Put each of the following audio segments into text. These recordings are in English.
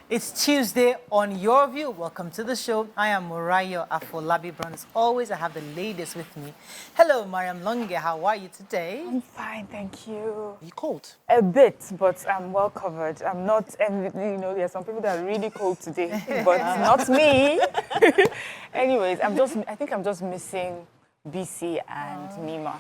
It's Tuesday on Your View. Welcome to the show. I am Morayo Afolabi Brown. As always, I have the ladies with me. Hello, Mariam Longe. How are you today? I'm fine, thank you. You cold? A bit, but I'm well covered. I'm not, and you know, there are some people that are really cold today, but not me. Anyways, I think I'm just missing BC and Nima.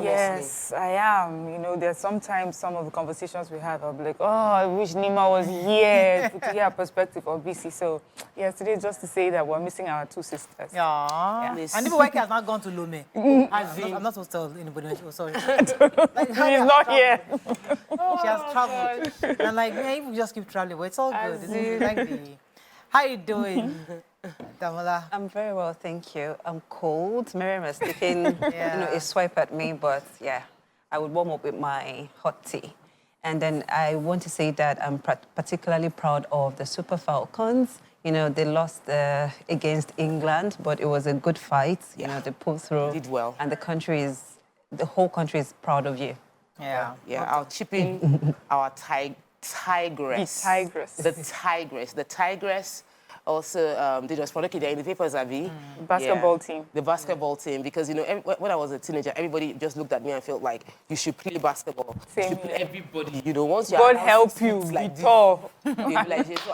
Yes, I am. You know, there's sometimes some of the conversations we have, I'll be like, oh, I wish Nima was here to hear a perspective of BC. So, yes, today just to say that we're missing our two sisters. Yeah. And even Wake has not gone to Lome. I'm not supposed to tell anybody. Oh, sorry. Like, he's not here. She has traveled. And like, yeah, we just keep traveling. But it's all good. It's like how you doing, Damola? I'm very well, thank you. I'm cold. Miriam is taking a swipe at me, but yeah, I would warm up with my hot tea. And then I want to say that I'm particularly proud of the Super Falcons. You know, they lost against England, but it was a good fight. You know, they pulled through. Did well. And the whole country is proud of you. Yeah. Yeah, I'll chip in our tigress. The tigress also, they just product in the papers, Avi. Basketball team. The basketball team, because, you know, when I was a teenager, everybody just looked at me and felt like, you should play basketball. Same you should play here. everybody. You know, once you're God help you, like be tall. So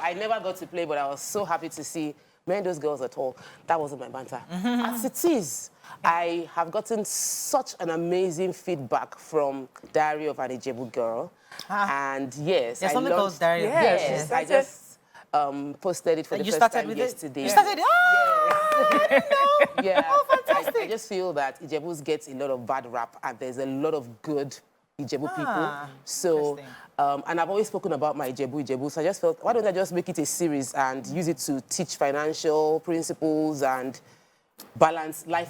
I never got to play, but I was so happy to see those girls at all. That wasn't my banter. As it is, I have gotten such an amazing feedback from Diary of an Ijebu Girl. And yes, There's something called Diary of Yes, I just posted it for the first time yesterday. You started it? Oh, Yeah. Oh, fantastic. I just feel that Ijebus get a lot of bad rap and there's a lot of good Ijebu people. So, and I've always spoken about my Ijebu, so I just felt, why don't I just make it a series and use it to teach financial principles and balance life,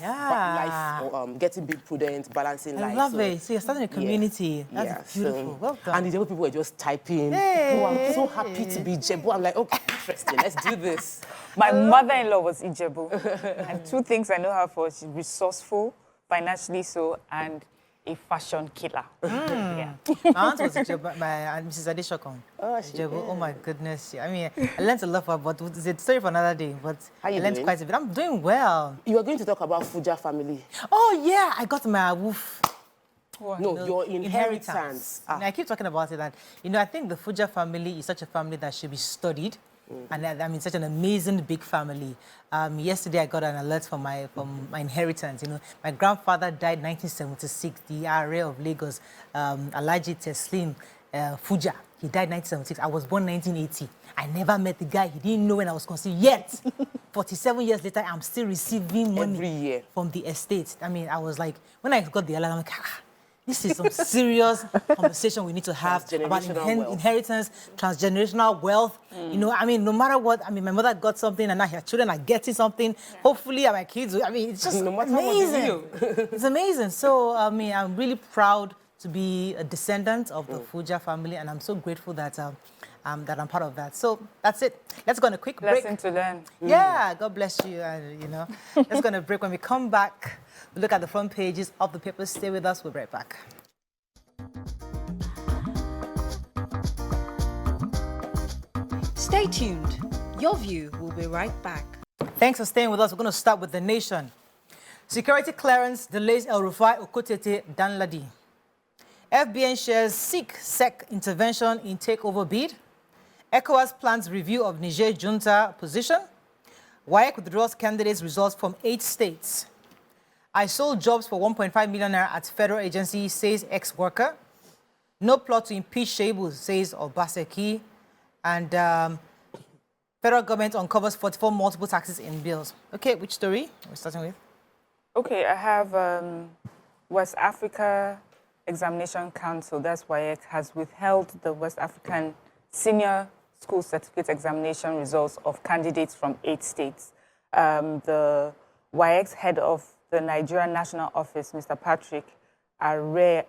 getting being prudent, balancing life. I love it. So you're starting a community. That's beautiful. Well done. And the Ijebu people were just typing. Hey. Oh, I'm so happy to be Ijebu. I'm like, okay, interesting. Let's do this. My mother-in-law was Ijebu. And two things I know her for, she's resourceful, financially so, and a fashion killer. Yeah. My aunt was Ijebu, Mrs. Adeshokon. Oh my goodness. I mean, I learned a lot from her, but it's a story for another day. But How you I learned doing? quite a bit. I'm doing well. You are going to talk about Fuja family. Oh, yeah. I got my woof. No, your inheritance. I keep talking about it. And, you know, I think the Fuja family is such a family that should be studied. And I mean, such an amazing big family. Yesterday, I got an alert from my inheritance. You know, my grandfather died in 1976. The RA of Lagos, Alhaji Teslim Fuja. He died in 1976. I was born in 1980. I never met the guy. He didn't know when I was conceived yet. 47 years later, I'm still receiving money every year from the estate. I mean, I was like, when I got the alert, I'm like, this is some serious conversation we need to have about inheritance, transgenerational wealth. You know, I mean, no matter what, I mean, my mother got something and now her children are getting something. Hopefully, my kids, I mean, it's just amazing. It's amazing. So, I mean, I'm really proud to be a descendant of the Fuja family, and I'm so grateful that I'm part of that. So that's it. Let's go on a quick break. Lesson to learn. Yeah, God bless you. You know, let's go on a break. When we come back, we look at the front pages of the papers. Stay with us. We'll be right back. Stay tuned. Your View will be right back. Thanks for staying with us. We're going to start with The Nation. Security clearance delays El Rufai Okotete Danladi. FBN shares seek SEC intervention in takeover bid. ECOWAS plans review of Niger junta position. WAEC withdraws candidates' results from 8 states. I sold jobs for 1.5 million naira at federal agency, says ex-worker. No plot to impeach Shebu, says Obaseki. And federal government uncovers 44 multiple taxes in bills. Okay, which story we're starting with? Okay, I have West Africa Examination Council, that's WAEC, has withheld the West African Senior School Certificate Examination results of candidates from 8 states. The WAEC's head of the Nigerian National Office, Mr. Patrick Area,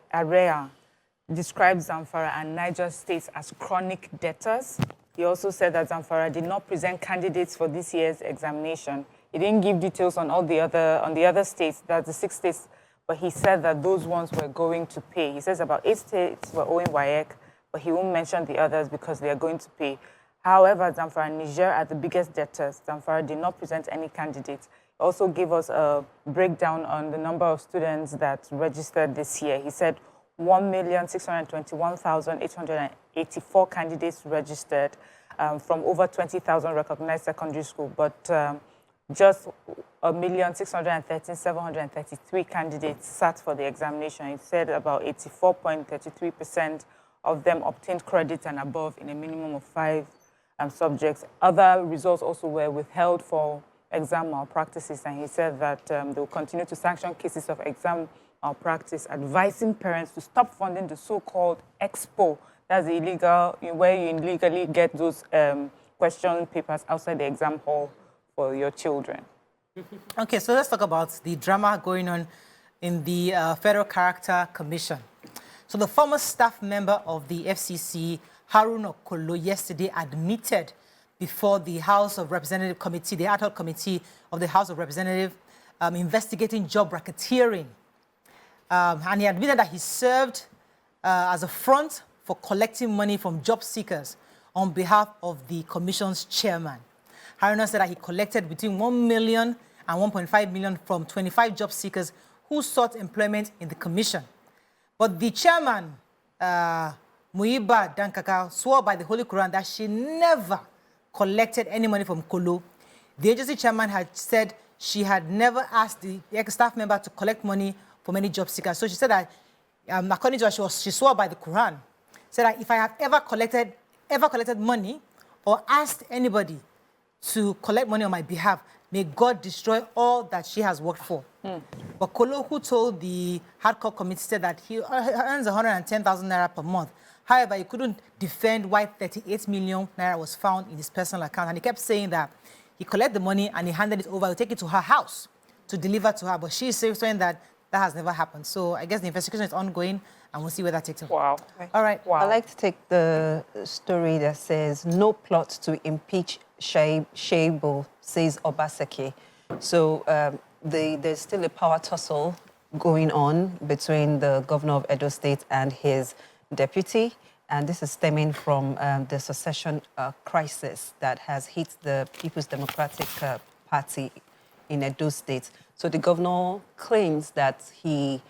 described Zamfara and Niger states as chronic debtors. He also said that Zamfara did not present candidates for this year's examination. He didn't give details on the other states, that's the 6 states, but he said that those ones were going to pay. He says about 8 states were owing WAEC, but he won't mention the others because they are going to pay. However, Zamfara and Niger are the biggest debtors. Zamfara did not present any candidates. He also gave us a breakdown on the number of students that registered this year. He said 1,621,884 candidates registered from over 20,000 recognized secondary schools, but just 1,613,733 candidates sat for the examination. It said about 84.33% of them obtained credit and above in a minimum of 5 subjects. Other results also were withheld for exam malpractices, and he said that they will continue to sanction cases of exam malpractice, advising parents to stop funding the so-called expo. That's the illegal, where you illegally get those question papers outside the exam hall for your children. Okay, so let's talk about the drama going on in the Federal Character Commission. So the former staff member of the FCC, Haruna Okolo, yesterday admitted before the House of Representatives Committee, the ad hoc committee of the House of Representatives, investigating job racketeering. And he admitted that he served as a front for collecting money from job seekers on behalf of the commission's chairman. Haruna said that he collected between 1 million and 1.5 million from 25 job seekers who sought employment in the commission. But the chairman, Muiba Dankaka, swore by the Holy Quran that she never collected any money from Kolo. The agency chairman had said she had never asked the staff member to collect money from any job seekers. So she said that, according to her, she swore by the Quran, said that if I have ever collected money or asked anybody to collect money on my behalf, may God destroy all that she has worked for. But Kolo, who told the hardcore committee, said that he earns 110,000 naira per month. However, he couldn't defend why 38 million naira was found in his personal account. And he kept saying that he collected the money and he handed it over, he'll take it to her house to deliver to her. But she's saying that that has never happened. So I guess the investigation is ongoing and we'll see where that takes us. Wow. All right. Wow. I'd like to take the story that says, no plot to impeach Shaibu, says Obaseki. So there's still a power tussle going on between the governor of Edo State and his deputy. And this is stemming from the succession crisis that has hit the People's Democratic Party in Edo State. So the governor claims that he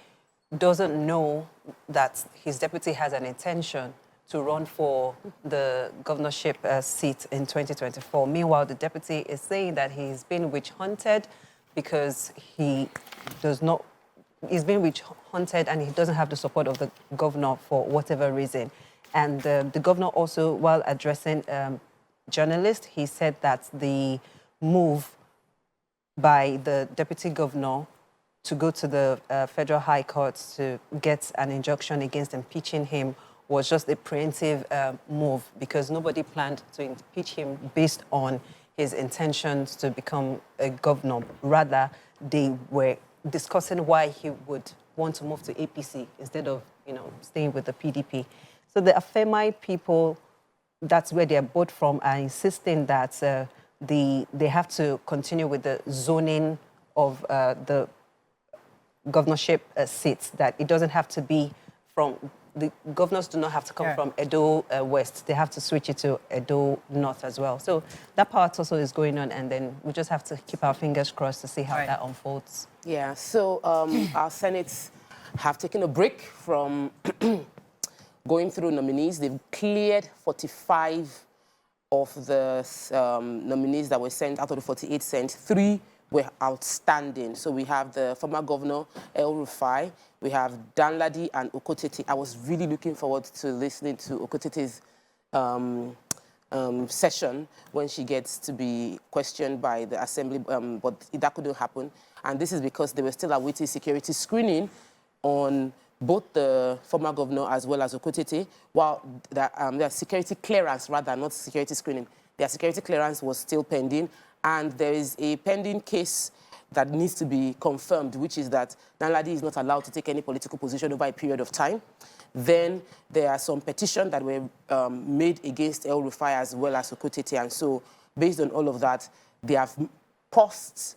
doesn't know that his deputy has an intention to run for the governorship seat in 2024. Meanwhile, the deputy is saying that he's been witch-hunted because he's been witch-hunted and he doesn't have the support of the governor for whatever reason. And the governor also, while addressing journalists, he said that the move by the deputy governor to go to the Federal High Court to get an injunction against impeaching him was just a preemptive move because nobody planned to impeach him based on his intentions to become a governor. Rather, they were discussing why he would want to move to APC instead of, staying with the PDP. So the Afemai people, that's where they're both from, are insisting that they have to continue with the zoning of the governorship seats, that it doesn't have to be from, the governors do not have to come from Edo West. They have to switch it to Edo North as well. So that part also is going on, and then we just have to keep our fingers crossed to see how that unfolds. Yeah, so our Senate have taken a break from going through nominees. They've cleared 45 of the nominees that were sent out of the 48 sent. 3 were outstanding. So we have the former governor, El Rufai, we have Danladi and Okotete. I was really looking forward to listening to Okotete's session when she gets to be questioned by the assembly, but that couldn't happen. And this is because they were still awaiting security screening on both the former governor as well as Okotete, while their security clearance, rather, not security screening, their security clearance was still pending. And there is a pending case that needs to be confirmed, which is that Danladi is not allowed to take any political position over a period of time. Then there are some petitions that were made against El Rufai as well as Okotete. And so based on all of that, they have paused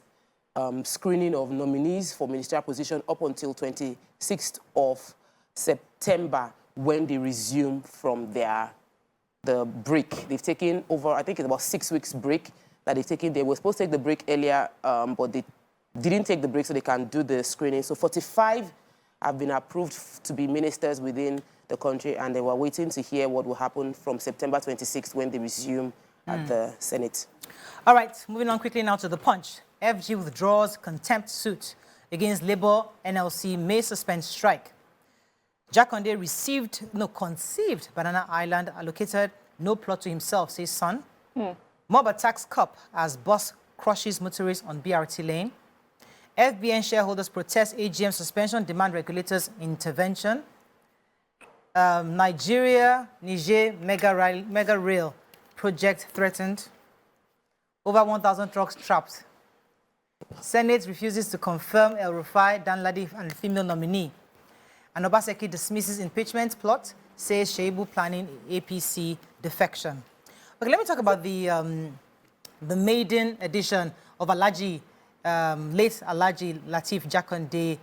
screening of nominees for ministerial position up until 26th of September when they resume from their the break. They've taken over, I think it's about 6 weeks break that they've taken. They were supposed to take the break earlier, but they didn't take the break so they can do the screening. So 45 have been approved to be ministers within the country, and they were waiting to hear what will happen from September 26th when they resume at the Senate. All right, moving on quickly now to the Punch. FG withdraws contempt suit against Labour NLC may suspend strike. Jakande conceived Banana Island, allocated no plot to himself, says son. Mob attacks cop as bus crushes motorists on BRT lane. FBN shareholders protest AGM suspension, demand regulators intervention. Niger mega rail project threatened. Over 1,000 trucks trapped. Senate refuses to confirm El Rufai, Danladi, and female nominee. And Obaseki dismisses impeachment plot, says Sheibu planning APC defection. Okay, let me talk about the maiden edition of Alhaji, late Alhaji Lateef Jakande.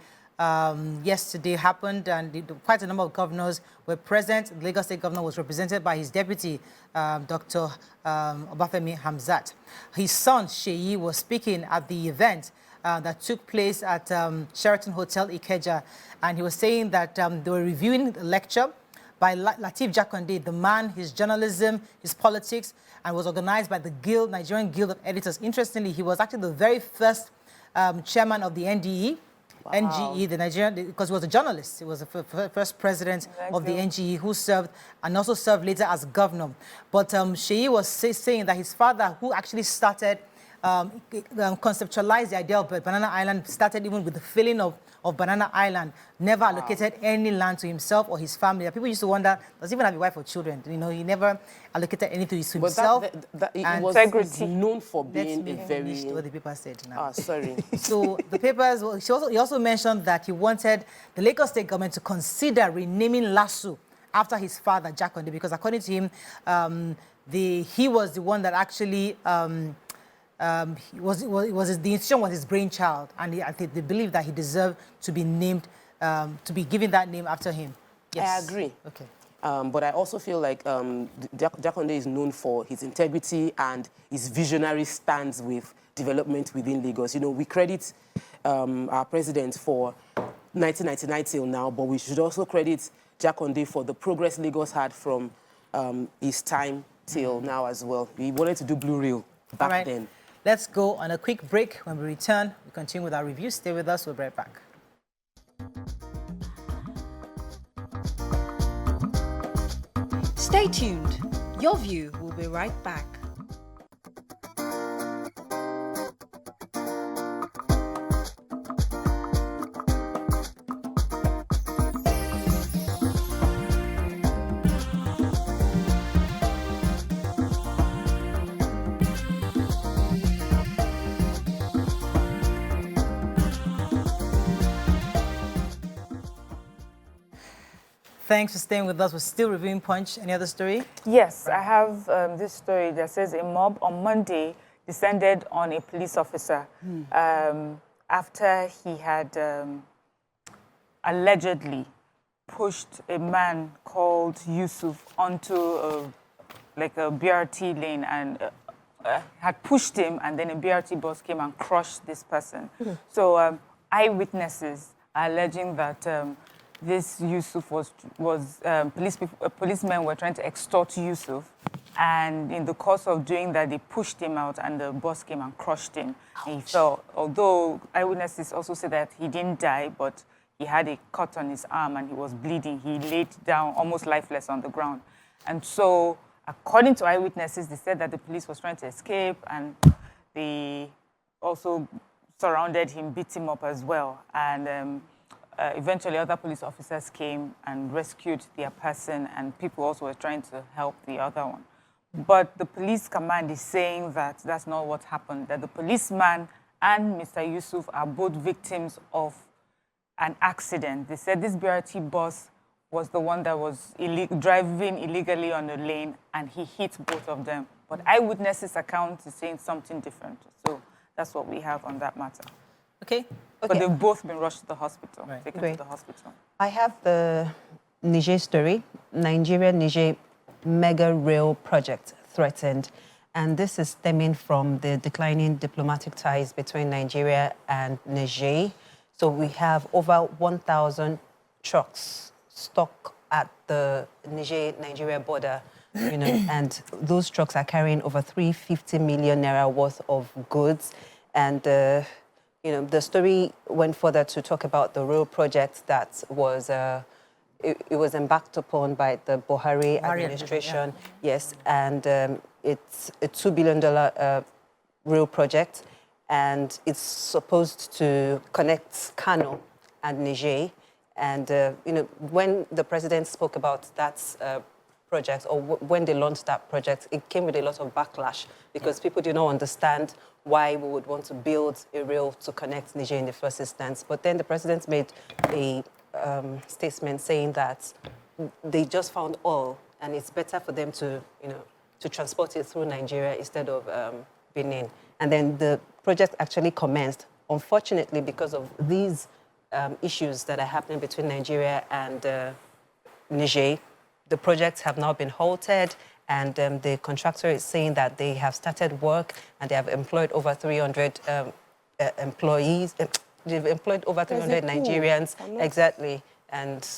Yesterday happened, and quite a number of governors were present. The Lagos State governor was represented by his deputy, Dr. Obafemi Hamzat. His son, Sheyi, was speaking at the event that took place at Sheraton Hotel, Ikeja, and he was saying that they were reviewing the lecture by Lateef Jakande, the man, his journalism, his politics, and was organized by the Guild, Nigerian Guild of Editors. Interestingly, he was actually the very first chairman of the NDE. Wow. NGE, the Nigerian, because he was a journalist. He was the first president of the NGE who served and also served later as governor. But Sheyi was saying that his father, who actually started, conceptualized the idea of Banana Island, started even with the filling of Banana Island, never allocated any land to himself or his family. People used to wonder, does he even have a wife or children? You know, he never allocated anything to himself. But he was known for being a very... what the paper said now. Sorry. So the papers, he also mentioned that he wanted the Lagos State government to consider renaming LASU after his father, Jakande, because according to him, he was the one that actually... the institution was his brainchild, and I think they believe that he deserved to be named, to be given that name after him. Yes. I agree. Okay. But I also feel like Jakande is known for his integrity and his visionary stance with development within Lagos. You know, we credit our president for 1999 till now, but we should also credit Jakande for the progress Lagos had from his time till now as well. We wanted to do Blue Rail back then. Let's go on a quick break. When we return, we continue with our review. Stay with us. We'll be right back. Stay tuned. Your View will be right back. Thanks for staying with us. We're still reviewing Punch. Any other story? Yes, I have this story that says a mob on Monday descended on a police officer after he had allegedly pushed a man called Yusuf onto a BRT lane and had pushed him, and then a BRT bus came and crushed this person. So eyewitnesses are alleging that this Yusuf policemen were trying to extort Yusuf, and in the course of doing that, they pushed him out, and the bus came and crushed him. And he fell. Although eyewitnesses also say that he didn't die, but he had a cut on his arm and he was bleeding. He laid down almost lifeless on the ground. And so, according to eyewitnesses, they said that the police was trying to escape, and they also surrounded him, beat him up as well. And eventually, other police officers came and rescued their person, and people also were trying to help the other one. But the police command is saying that that's not what happened, that the policeman and Mr. Yusuf are both victims of an accident. They said this BRT bus was the one that was driving illegally on the lane, and he hit both of them. But eyewitnesses' account is saying something different. So that's what we have on that matter. Okay. But they've both been rushed to the hospital, taken Great. to the hospital. I have the Niger story. Nigerian Niger mega rail project threatened. And this is stemming from the declining diplomatic ties between Nigeria and Niger. So we have over 1,000 trucks stuck at the Nigeria border, and those trucks are carrying over 350 million naira worth of goods. And, the story went further to talk about the rail project that was, it was embarked upon by the Buhari administration, yes, and it's a $2 billion rail project, and it's supposed to connect Kano and Niger. And, when the president spoke about that project, or when they launched that project, it came with a lot of backlash because people did not understand why we would want to build a rail to connect Niger in the first instance. But then the president made a statement saying that they just found oil, and it's better for them to, to transport it through Nigeria instead of Benin. And then the project actually commenced. Unfortunately, because of these issues that are happening between Nigeria and Niger, the projects have now been halted, and the contractor is saying that they have started work and they have employed over 300 employees. They've employed over 300 Nigerians, exactly, and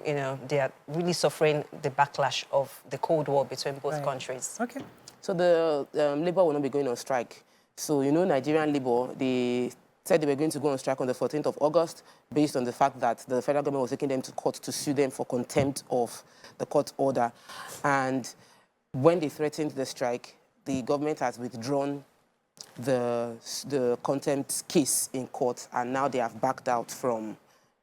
they are really suffering the backlash of the Cold War between both countries. Okay. So the Labour will not be going on strike. So, Nigerian Labour, they said they were going to go on strike on the 14th of August based on the fact that the federal government was taking them to court to sue them for contempt of the court order. And when they threatened the strike, the government has withdrawn the contempt case in court, and now they have backed out from,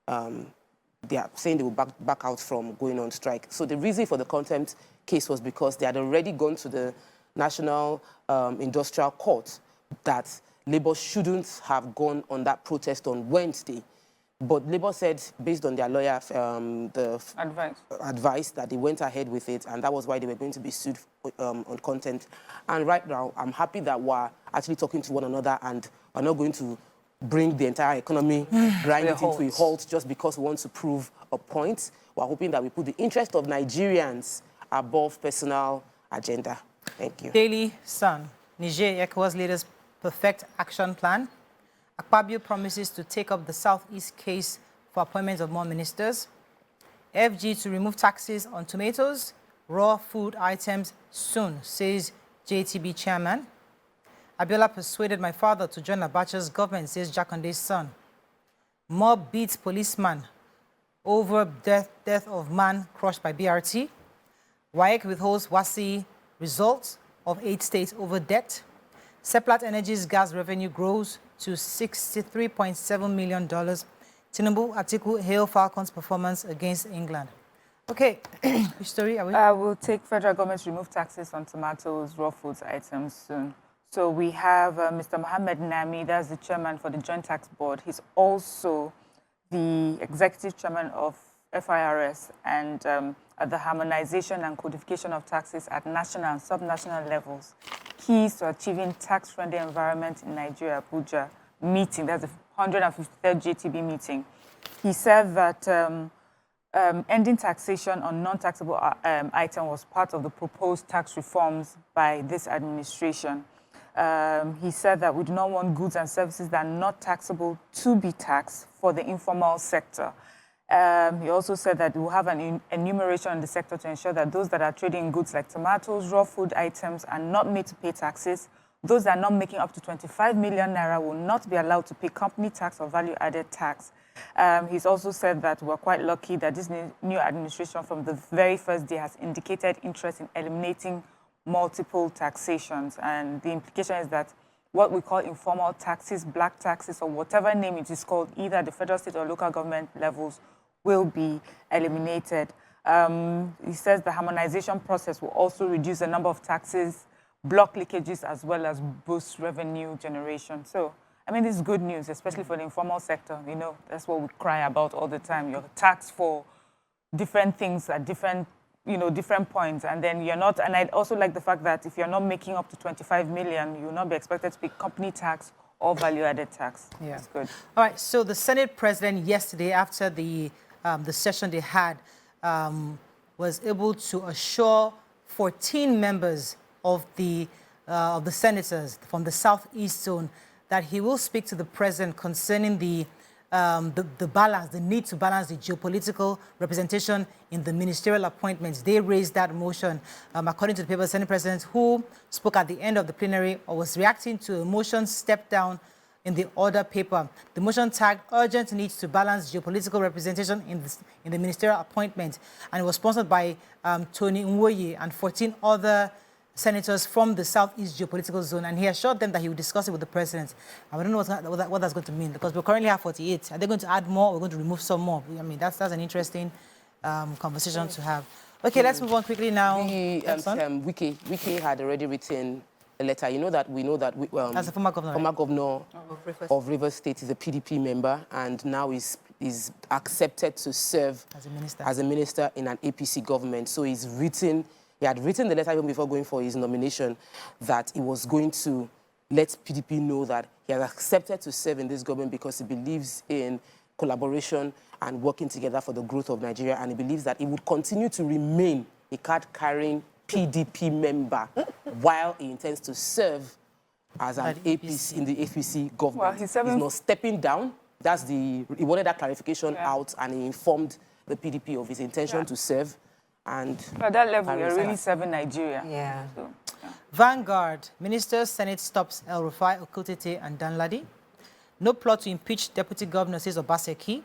they are saying they will back out from going on strike. So the reason for the contempt case was because they had already gone to the National Industrial Court that Labour shouldn't have gone on that protest on Wednesday. But Labour said, based on their lawyer, advice, that they went ahead with it, and that was why they were going to be sued on contempt. And right now, I'm happy that we're actually talking to one another, and we're not going to bring the entire economy, grind it into a halt just because we want to prove a point. We're hoping that we put the interest of Nigerians above personal agenda. Thank you. Daily Sun. Niger ECOWAS leaders perfect action plan. Akpabio promises to take up the Southeast case for appointment of more ministers. FG to remove taxes on tomatoes, raw food items soon, says JTB chairman. Abiola persuaded my father to join Abacha's government, says Jakande's son. Mob beats policeman over death of man crushed by BRT. WAEC withholds WASI results of 8 states over debt. Seplat Energy's gas revenue grows to $63.7 million. Tinubu article hail Falcons' performance against England. Okay, which story are we? We'll take federal government to remove taxes on tomatoes, raw foods items soon. So we have Mr. Mohammed Nami, that's the chairman for the Joint Tax Board. He's also the executive chairman of FIRS and at the harmonization and codification of taxes at national and subnational levels. Keys to achieving tax-friendly environment in Nigeria, Abuja meeting, that's the 153rd JTB meeting. He said that ending taxation on non-taxable items was part of the proposed tax reforms by this administration. He said that we do not want goods and services that are not taxable to be taxed for the informal sector. He also said that we'll have an enumeration in the sector to ensure that those that are trading goods like tomatoes, raw food items are not made to pay taxes. Those that are not making up to 25 million naira will not be allowed to pay company tax or value-added tax. He's also said that we're quite lucky that this new administration from the very first day has indicated interest in eliminating multiple taxations. And the implication is that what we call informal taxes, black taxes, or whatever name it is called, either at the federal, state, or local government levels, will be eliminated. He says the harmonization process will also reduce the number of taxes, block leakages, as well as boost revenue generation. So, I mean, this is good news, especially for the informal sector. You know, that's what we cry about all the time. You're taxed for different things at different, different points. And then you're not, and I'd also like the fact that if you're not making up to 25 million, you will not be expected to pay company tax or value-added tax. Yeah. That's good. All right, so the Senate president yesterday, after the session they had, was able to assure 14 members of the senators from the Southeast zone that he will speak to the president concerning the balance, the need to balance the geopolitical representation in the ministerial appointments. They raised that motion, according to the paper. Senate President, who spoke at the end of the plenary, or was reacting to a motion stepped down in the order paper. The motion tagged urgent need to balance geopolitical representation in the ministerial appointment, and it was sponsored by Tony Nwoye and 14 other senators from the Southeast geopolitical zone, and he assured them that he would discuss it with the president. I don't know what that's going to mean, because we currently have 48. Are they going to add more? We're going to remove some more. I mean, that's an interesting conversation to have. Okay, let's move on quickly now. Wike had already written a letter. We know that as a former governor of Rivers State is a PDP member, and now is accepted to serve as a minister in an APC government. So he had written the letter even before going for his nomination that he was going to let PDP know that he has accepted to serve in this government because he believes in collaboration and working together for the growth of Nigeria, and he believes that he would continue to remain a card-carrying PDP member while he intends to serve as an APC in the APC government. Well, he's not stepping down. He wanted that clarification out, and he informed the PDP of his intention to serve. And at that level, you're really serving Nigeria. Yeah. So, Vanguard, Minister Senate stops El-Rufai, Okutete, and Danladi. No plot to impeach Deputy Governor, says Obaseki.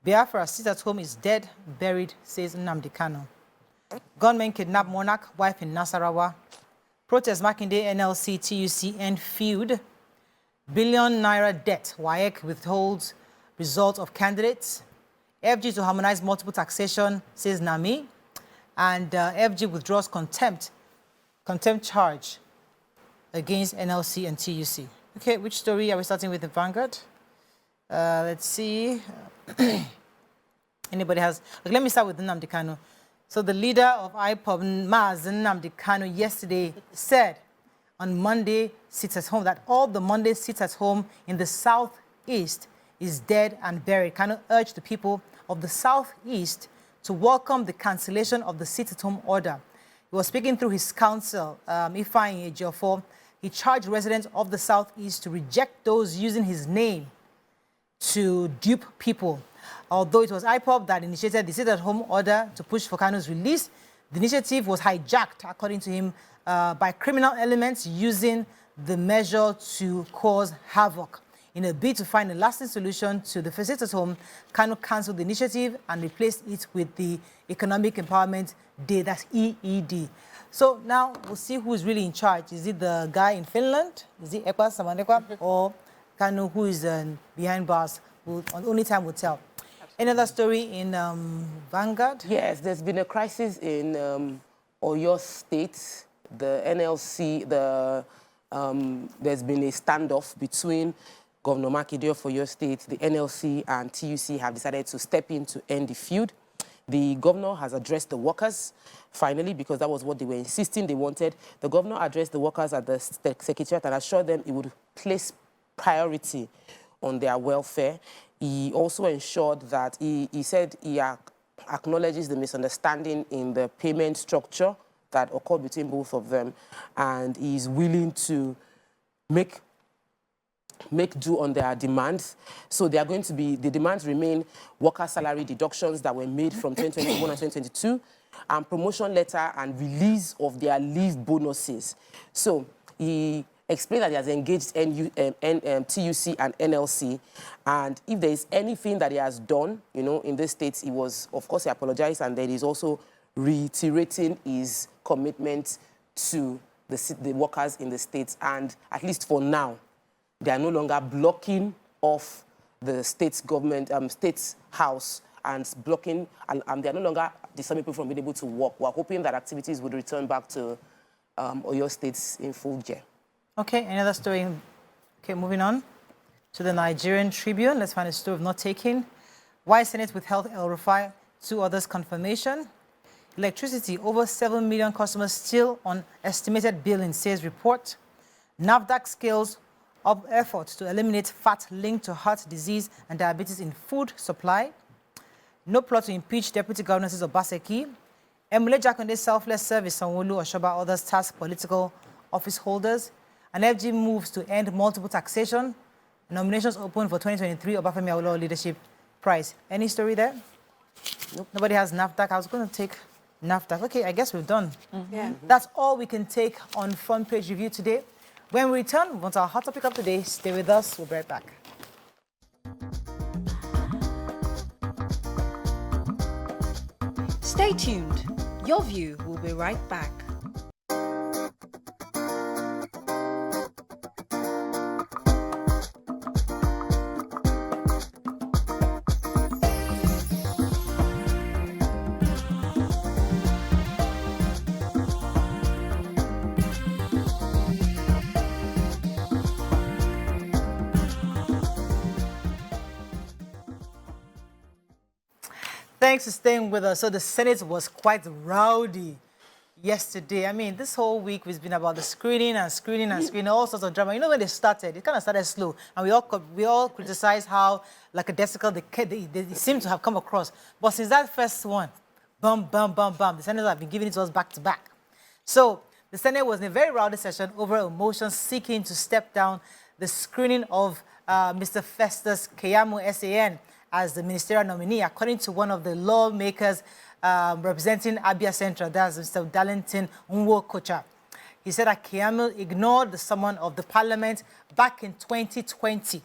Biafra sits at home is dead, buried, says Nnamdi Kanu. Gunmen kidnap monarch, wife in Nasarawa. Protest Makinde, NLC, TUC, end feud. Billion naira debt, WAEC withholds result of candidates. FG to harmonize multiple taxation, says Nami. And FG withdraws contempt charge against NLC and TUC. Okay, which story are we starting with in Vanguard? Let's see. Anybody has... Okay, let me start with Nnamdi Kanu. So the leader of IPOB, Nnamdi Kanu, yesterday said on Monday sits at home, that all the Monday sits at home in the Southeast is dead and buried. Kanu urged the people of the Southeast to welcome the cancellation of the sit-at-home order. He was speaking through his counsel, Ifeanyi Ejiofor. He charged residents of the Southeast to reject those using his name to dupe people. Although it was IPOB that initiated the sit-at-home order to push for Kanu's release, the initiative was hijacked, according to him, by criminal elements using the measure to cause havoc. In a bid to find a lasting solution to the sit-at-home, Kanu cancelled the initiative and replaced it with the Economic Empowerment Day, that's EED. So now we'll see who's really in charge. Is it the guy in Finland? Is it Ekwa Samanekwa? Or Kanu, who is behind bars? Only time will tell. Another story in Vanguard? Yes, there's been a crisis in Oyo State. The NLC, there's been a standoff between Governor Makinde of Oyo State, the NLC and TUC have decided to step in to end the feud. The governor has addressed the workers, finally, because that was what they were insisting they wanted. The governor addressed the workers at the secretariat and assured them he would place priority on their welfare. He also ensured that he said he acknowledges the misunderstanding in the payment structure that occurred between both of them, and he's willing to make do on their demands. So they are going to be, the demands remain worker salary deductions that were made from 2021 and 2022, and promotion letter and release of their leave bonuses. So he explained that he has engaged TUC and NLC, and if there is anything that he has done, in this state, he was, of course, he apologized, and then he's also reiterating his commitment to the workers in the states, and at least for now, they are no longer blocking off the state's government, state's house, and blocking, and they are no longer dissuading people from being able to work. We're hoping that activities would return back to Oyo States in full gear. Okay, another story. Okay, moving on to the Nigerian Tribune. Let's find a story of not taking. Why Senate withheld El-Rufai, 2 others confirmation. Electricity, over 7 million customers still on estimated billing, says report. NAFDAC scales up efforts to eliminate fat linked to heart disease and diabetes in food supply. No plot to impeach Deputy Governor, says Obaseki. emulate Jakande's selfless service, Sanwo-Olu, Oshoba, others task political office holders. An FG moves to end multiple taxation. Nominations open for 2023 Obafemi Awolowo Leadership Prize. Any story there? Nope. Nobody has NAFDAC. I was going to take NAFDAC. Okay, I guess we've done. Yeah. That's all we can take on Front Page Review today. When we return, we want our hot topic of the day. Stay with us. We'll be right back. Stay tuned. Your View will be right back. Thanks for staying with us. So the Senate was quite rowdy yesterday. I mean, this whole week has been about the screening, all sorts of drama. You know, when they started, it kind of started slow. And we all criticized how lackadaisical they seem to have come across. But since that first one, bam, bam, bam, bam, the senators have been giving it to us back to back. So the Senate was in a very rowdy session over a motion seeking to step down the screening of Mr. Festus Keyamo, SAN, as the ministerial nominee, according to one of the lawmakers representing Abia Central, that's Mr. Darlington Nwokocha. He said that Keyamo ignored the summons of the parliament back in 2020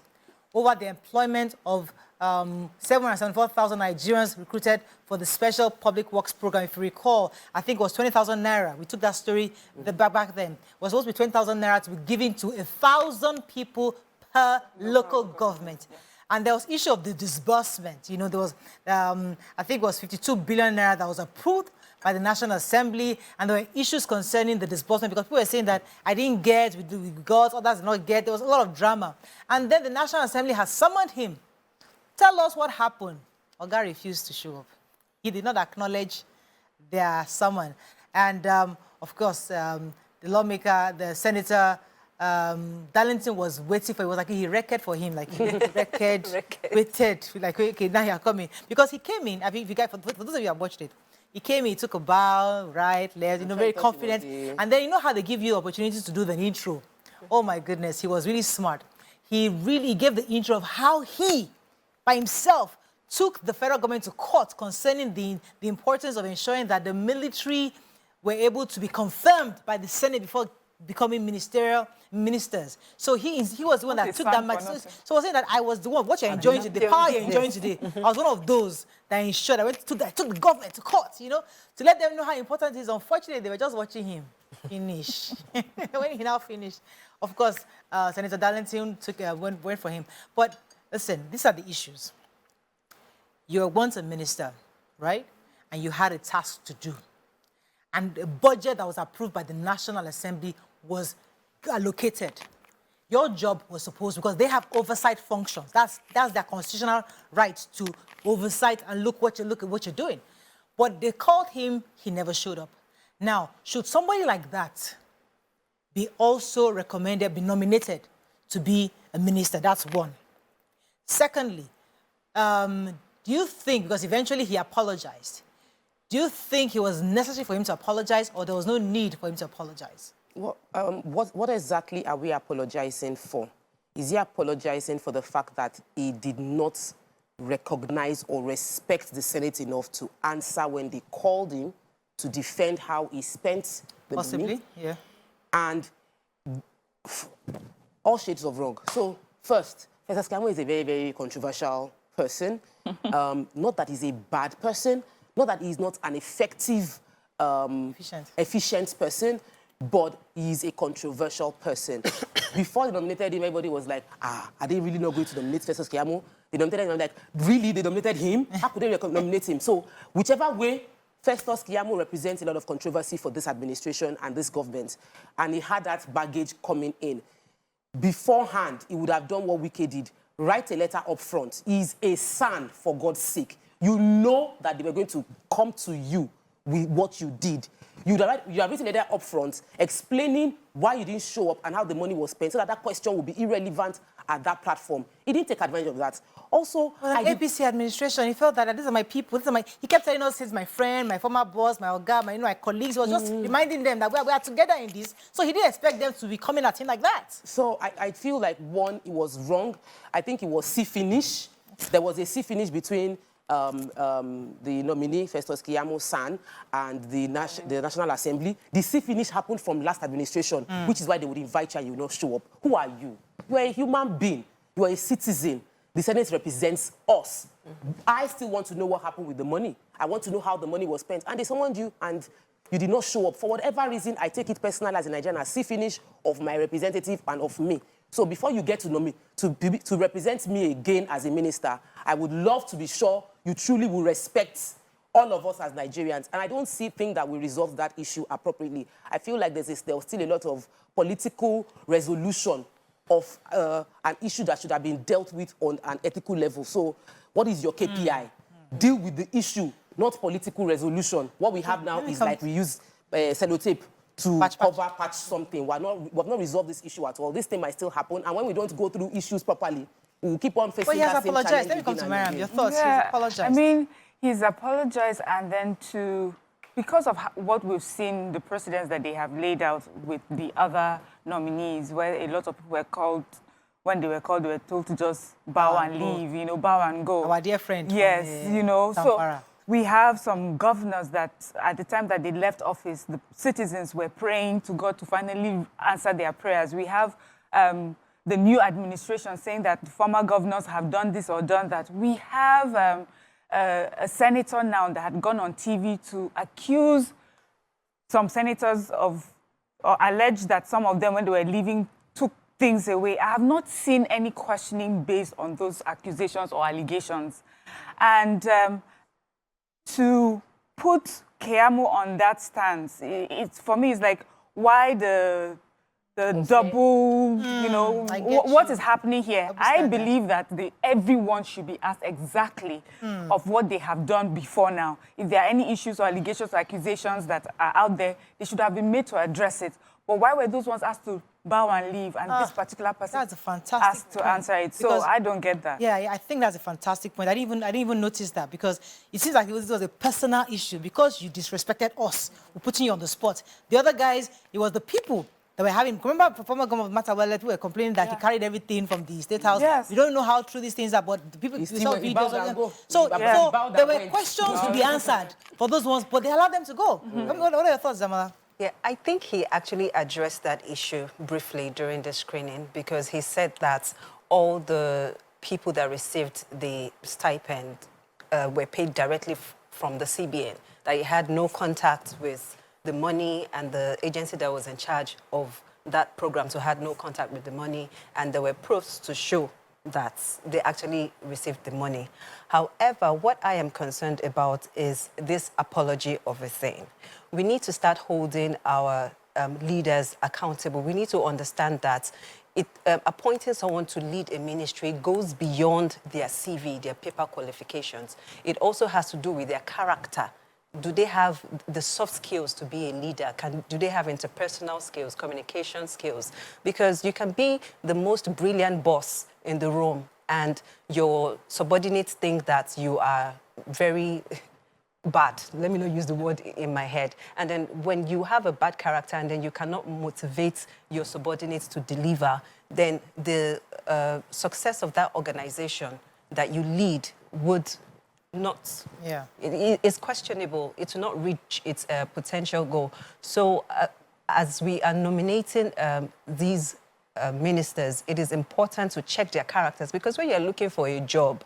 over the employment of 774,000 Nigerians recruited for the Special Public Works Program. If you recall, I think it was 20,000 naira. We took that story back then. It was supposed to be 20,000 naira to be given to 1,000 people per local government. And there was issue of the disbursement. You know, there was, I think it was 52 billion naira that was approved by the National Assembly, and there were issues concerning the disbursement because people were saying that I didn't get, we got, others did not get. There was a lot of drama. And then the National Assembly has summoned him. Tell us what happened. Oga refused to show up. He did not acknowledge their summon. And, of course, the lawmaker, the senator, Darlington was waiting for. It was like he recorded for him, like he waited, like okay, now you are coming because he came in. I mean, for those of you who have watched it, he came in, he took a bow, right, left, you know, very confident, and then you know how they give you opportunities to do the intro. Oh my goodness, he was really smart. He really gave the intro of how he, by himself, took the federal government to court concerning the importance of ensuring that the military were able to be confirmed by the Senate before becoming ministers. So he was the one that took that match. So I was saying that I was the one, what you're enjoying today, the power you're enjoying today. I was one of those that ensured I took the government to court, you know, to let them know how important it is. Unfortunately, they were just watching him finish. When he now finished, of course, Senator Darlington went for him. But listen, these are the issues. You were once a minister, right? And you had a task to do. And a budget that was approved by the National Assembly was allocated. Your job was supposed, because they have oversight functions. That's their constitutional right to oversight and look at what you're doing. But they called him, he never showed up. Now, should somebody like that be also recommended, be nominated to be a minister? That's one. Secondly, do you think, because eventually he apologized, do you think it was necessary for him to apologize or there was no need for him to apologize? Well, what exactly are we apologizing for? Is he apologizing for the fact that he did not recognize or respect the Senate enough to answer when they called him to defend how he spent the money? Yeah. And all shades of wrong. So, first, Festus Keyamo is a very, very controversial person. Not that he's a bad person, not that he's not an effective, efficient person, but he's a controversial person. Before they nominated him, everybody was like, are they really not going to nominate Festus Keyamo? They nominated him, like, really? They nominated him? How could they nominate him? So, whichever way, Festus Keyamo represents a lot of controversy for this administration and this government. And he had that baggage coming in. Beforehand, he would have done what Wike did. Write a letter up front. He's a son, for God's sake. You know that they were going to come to you with what you did. You have written a letter up front explaining why you didn't show up and how the money was spent so that that question would be irrelevant at that platform. He didn't take advantage of that. Also, well, the APC administration, he felt that these are my people, he kept telling us he's my friend, my former boss, my oga, my colleagues. He was just reminding them that we are together in this. So he didn't expect them to be coming at him like that. So I feel like, one, it was wrong. I think it was see-finish. There was a see-finish between the nominee, Festus Keyamo San, and the National Assembly. The see-finish happened from last administration, which is why they would invite you and you will not show up. Who are you? You are a human being. You are a citizen. The Senate represents us. I still want to know what happened with the money. I want to know how the money was spent. And they summoned you and you did not show up. For whatever reason, I take it personal as a Nigerian, as see-finish of my representative and of me. So before you get to know me, to represent me again as a minister, I would love to be sure you truly will respect all of us as Nigerians. And I don't think that we resolve that issue appropriately. I feel like there's still a lot of political resolution of an issue that should have been dealt with on an ethical level. So what is your KPI? Deal with the issue, not political resolution. What we have now is like we use sellotape to patch something. We have not resolved this issue at all. This thing might still happen. And when we don't go through issues properly, we will keep on facing that same challenge. But he has apologized. Let me come to Mariam. Your thoughts? Yeah, He's apologized. I mean, he's apologized, and then because of what we've seen, the precedents that they have laid out with the other nominees, where a lot of people were called, when they were called, they were told to just bow and leave, bow and go. Our dear friend. Yes, so we have some governors that at the time that they left office, the citizens were praying to God to finally answer their prayers. We have the new administration saying that the former governors have done this or done that. We have a senator now that had gone on TV to accuse some senators of, or allege that some of them, when they were leaving, took things away. I have not seen any questioning based on those accusations or allegations. And to put Keyamo on that stance, for me, it's like, why the double, what is happening here? I believe that everyone should be asked exactly of what they have done before now. If there are any issues or allegations or accusations that are out there, they should have been made to address it. But why were those ones asked to bow and leave, and this particular person asked to answer it? So I don't get that. Yeah, I think that's a fantastic point. I didn't even notice that, because it seems like it was a personal issue. Because you disrespected us, we're putting you on the spot. The other guys, it was the people that were having. Remember, former government of Matawale, who were complaining that he carried everything from the State House. Yes. We don't know how true these things are, but the people saw videos. So there were questions to be answered for those ones, but they allowed them to go. What are your thoughts, Zamala? Yeah, I think he actually addressed that issue briefly during the screening, because he said that all the people that received the stipend were paid directly from the CBN, that he had no contact with the money, and the agency that was in charge of that program so had no contact with the money, and there were proofs to show that they actually received the money. However, what I am concerned about is this apology of a thing. We need to start holding our leaders accountable. We need to understand that appointing someone to lead a ministry goes beyond their CV, their paper qualifications. It also has to do with their character. Do they have the soft skills to be a leader? Do they have interpersonal skills, communication skills? Because you can be the most brilliant boss in the room, and your subordinates think that you are very bad. Let me not use the word in my head. And then when you have a bad character and then you cannot motivate your subordinates to deliver, then the success of that organization that you lead would not. Yeah. It's questionable. It will not reach its potential goal. So as we are nominating these ministers, it is important to check their characters, because when you're looking for a job,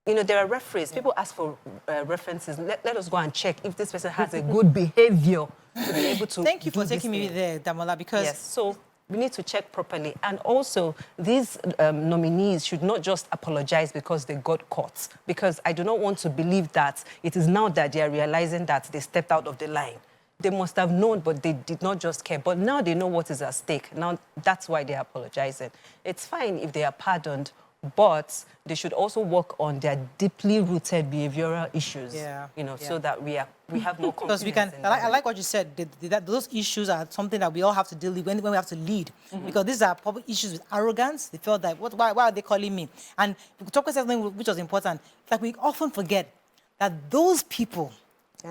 there are referees. People ask for references. Let us go and check if this person has a good behavior to be able to. Thank you for taking me there, Damola, because yes, so we need to check properly. And also, these nominees should not just apologize because they got caught, because I do not want to believe that it is now that they are realizing that they stepped out of the line. They must have known, but they did not just care. But now they know what is at stake. Now, that's why they are apologizing. It's fine if they are pardoned but they should also work on their deeply rooted behavioral issues, so that we have more confidence. Because I like what you said, that those issues are something that we all have to deal with when we have to lead. Because these are public issues with arrogance. They felt that, why are they calling me? And we talk about something which was important. Like, we often forget that those people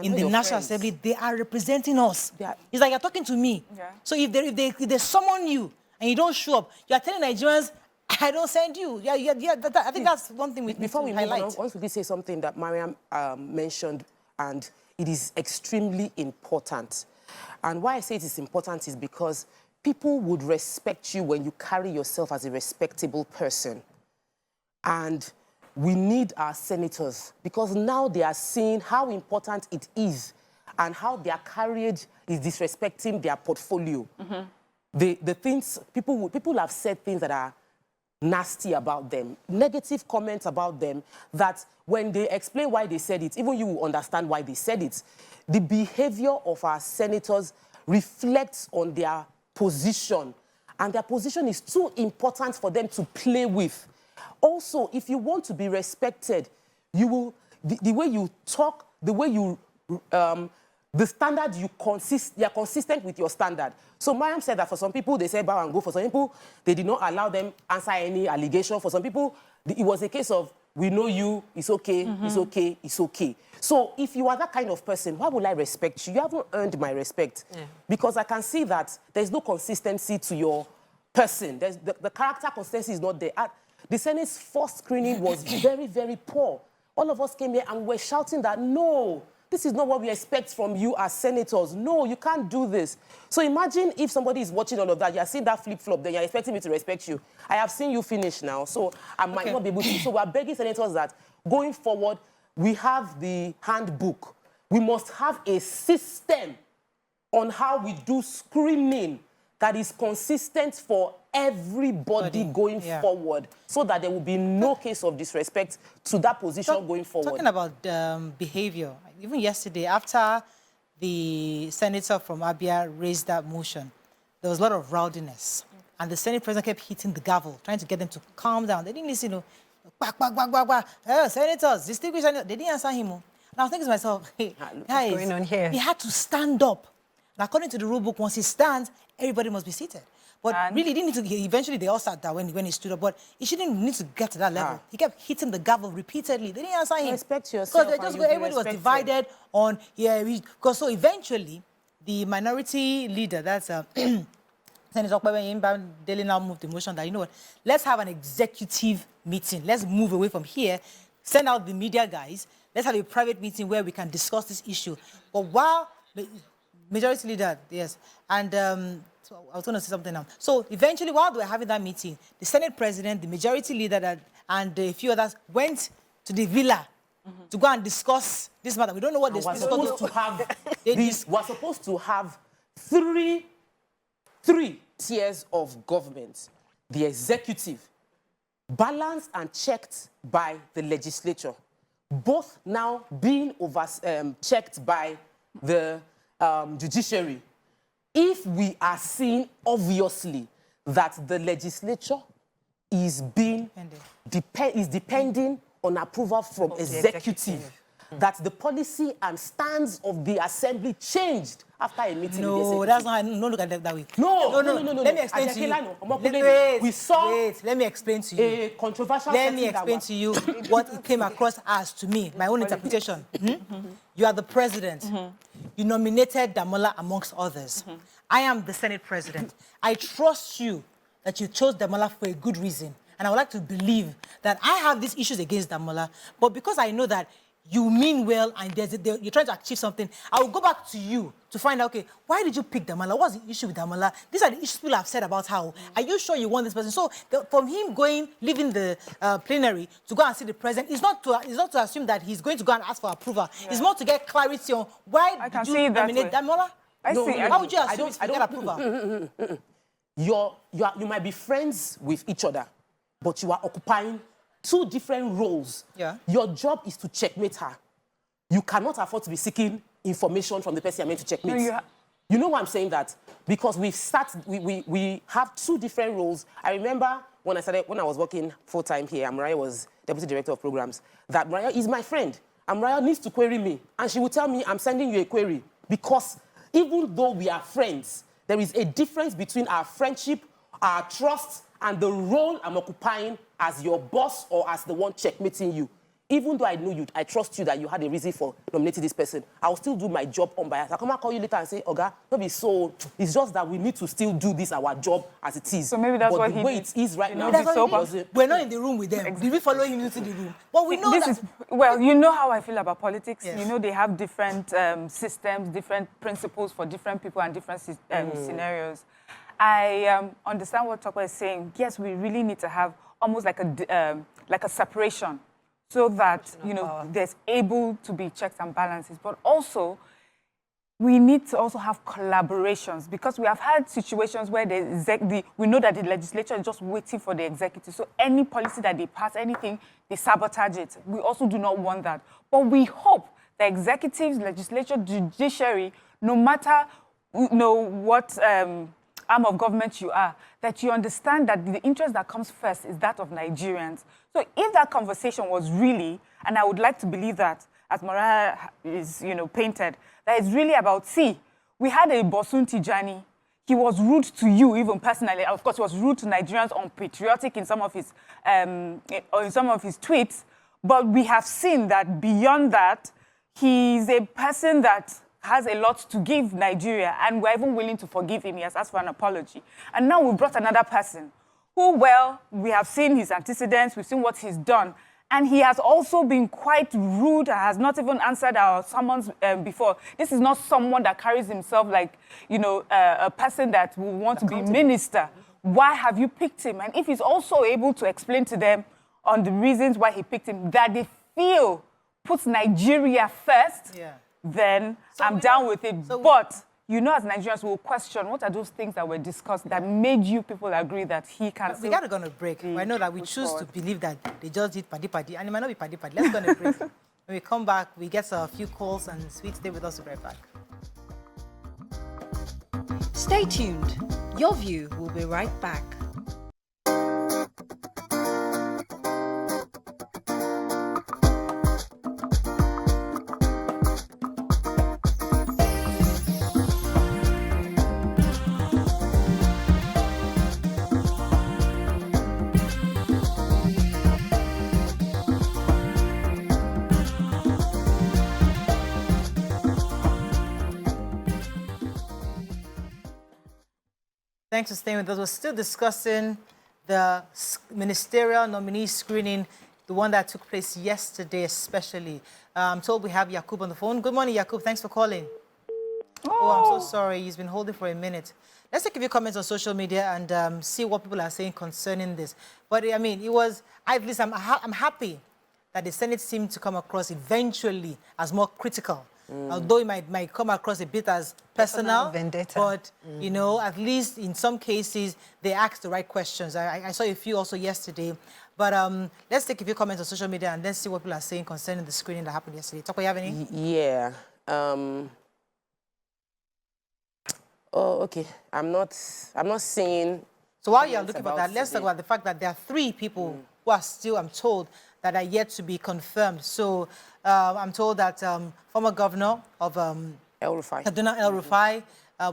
in the National Assembly, they are representing us. It's like you're talking to me. So if they summon you and you don't show up, you're telling Nigerians, I don't send you. I think that's one thing before we highlight. move on, I want to say something that Mariam mentioned, and it is extremely important. And why I say it is important is because people would respect you when you carry yourself as a respectable person. And we need our senators, because now they are seeing how important it is and how their carriage is disrespecting their portfolio. The things, people have said things that are nasty about them, negative comments about them, that when they explain why they said it, even you will understand why they said it. The behavior of our senators reflects on their position, and their position is too important for them to play with. Also, if you want to be respected, you will, the way you talk, the way you, the standard you are consistent with your standard. So Mariam said that for some people, they said bow and go. For some people, they did not allow them answer any allegation. For some people, it was a case of, we know you, it's okay, it's okay, it's okay. So if you are that kind of person, why would I respect you? You haven't earned my respect. Because I can see that there's no consistency to your person. The character consistency is not there. The Senate's first screening was very, very poor. All of us came here and were shouting that, no, this is not what we expect from you as senators. No, you can't do this. So imagine if somebody is watching all of that, you're seeing that flip-flop, then you're expecting me to respect you. I have seen you finish now, so I might not be able to. So we're begging senators that going forward, we have the handbook. We must have a system on how we do screening that is consistent for everybody going forward, so that there will be no case of disrespect to that position going forward. Talking about behavior, even yesterday, after the senator from Abia raised that motion, there was a lot of rowdiness. And the Senate president kept hitting the gavel, trying to get them to calm down. They didn't listen, Quack, quack, quack, quack, quack. Senators, distinguished senators, they didn't answer him. And I was thinking to myself, hey, guys, what's going on here? He had to stand up. And according to the rule book, once he stands, everybody must be seated. But really, didn't need to. Eventually, they all sat down when he stood up. But he shouldn't need to get to that level. He kept hitting the gavel repeatedly. They didn't answer him. Respect yourself. Because everybody was divided on because so eventually, the minority leader, that's Senator Akpabio, now moved the motion that, you know what, let's have an executive meeting. Let's move away from here. Send out the media guys. Let's have a private meeting where we can discuss this issue. But while the majority leader, yes, and. So I was going to say something now. So eventually, while they were having that meeting, the Senate president, the majority leader, and a few others went to the villa to go and discuss this matter. We don't know what they supposed to have. We're supposed to have three tiers of government: the executive, balanced and checked by the legislature, both now being checked by the judiciary. If we are seeing obviously that the legislature is depending on approval from executive, that the policy and stance of the assembly changed after a meeting. No, that's not. No, look at it that way. No. Let me explain to you. Let me explain to you. A controversial. Let me explain to you what it came across as to me, my own interpretation. You are the president. You nominated Damola amongst others. I am the Senate president. I trust you that you chose Damola for a good reason. And I would like to believe that I have these issues against Damola, but because I know that you mean well and you're trying to achieve something, I will go back to you to find out, okay, why did you pick Damola? What's the issue with Damola? These are the issues people have said about her. Are you sure you want this person? So from him leaving the plenary to go and see the president, it's not to assume that he's going to go and ask for approval. It's more to get clarity on why did you nominate Damola? How would you assume it's to get approval? You might be friends with each other, but you are occupying two different roles. Your job is to checkmate her. You cannot afford to be seeking information from the person you're meant to checkmate. You know why I'm saying that? Because we have two different roles. I remember when I was working full-time here, and Mariah was Deputy Director of Programs, that Mariah is my friend. And Mariah needs to query me. And she will tell me, I'm sending you a query. Because even though we are friends, there is a difference between our friendship, our trust, and the role I'm occupying as your boss or as the one checkmating you. Even though I know you, I trust you that you had a reason for nominating this person, I'll still do my job unbiased. I'll come and call you later and say, Oga, don't be so. It's just that we need to still do this, our job, as it is. So maybe that's what the way it is right now. We're not in the room with them. Exactly. Did we follow him into the room? But we know well, you know how I feel about politics. Yes. You know they have different systems, different principles for different people and different scenarios. I understand what Tokwe is saying. Yes, we really need to have almost like a separation, so that, you know, there's able to be checks and balances. But also, we need to also have collaborations, because we have had situations where we know that the legislature is just waiting for the executive. So any policy that they pass, anything, they sabotage it. We also do not want that. But we hope the executives, legislature, judiciary, no matter what arm of government you are, that you understand that the interest that comes first is that of Nigerians. So if that conversation was really, and I would like to believe that, as Mariah is, painted, that it's really about, we had a Bosun Tijani. He was rude to you, even personally. Of course, he was rude to Nigerians, unpatriotic in some of his tweets. But we have seen that beyond that, he's a person that has a lot to give Nigeria, and we're even willing to forgive him. He has asked for an apology. And now we brought another person who, well, we have seen his antecedents, we've seen what he's done, and he has also been quite rude, has not even answered our summons before. This is not someone that carries himself like, a person that will want to be minister. Why have you picked him? And if he's also able to explain to them on the reasons why he picked him, that they feel puts Nigeria first, then I'm down with it. But, as Nigerians will question, what are those things that were discussed that made you people agree that he can... We got to go on a break. I know that we choose to believe that they just did paddy, and it might not be paddy. Let's go on a break. When we come back, we get a few calls, and Sweet, stay with us. We'll be right back. Stay tuned. Your View will be right back. Thanks for staying with us. We're still discussing the ministerial nominee screening, the one that took place yesterday especially. I'm told we have Yakub on the phone. Good morning, Yakub. Thanks for calling. Oh, I'm so sorry. He's been holding for a minute. Let's take a few comments on social media and see what people are saying concerning this. But, I mean, at least I'm happy that the Senate seemed to come across eventually as more critical. Although it might come across a bit as personal vendetta. But, at least in some cases, they asked the right questions. I saw a few also yesterday. But let's take a few comments on social media and then see what people are saying concerning the screening that happened yesterday. Toko, you have any? Yeah. Oh, okay. I'm not seeing... So while you're looking for that, let's talk about the fact that there are 3 people who are still, I'm told, that are yet to be confirmed. So I'm told that former governor of Kaduna El-Rufai,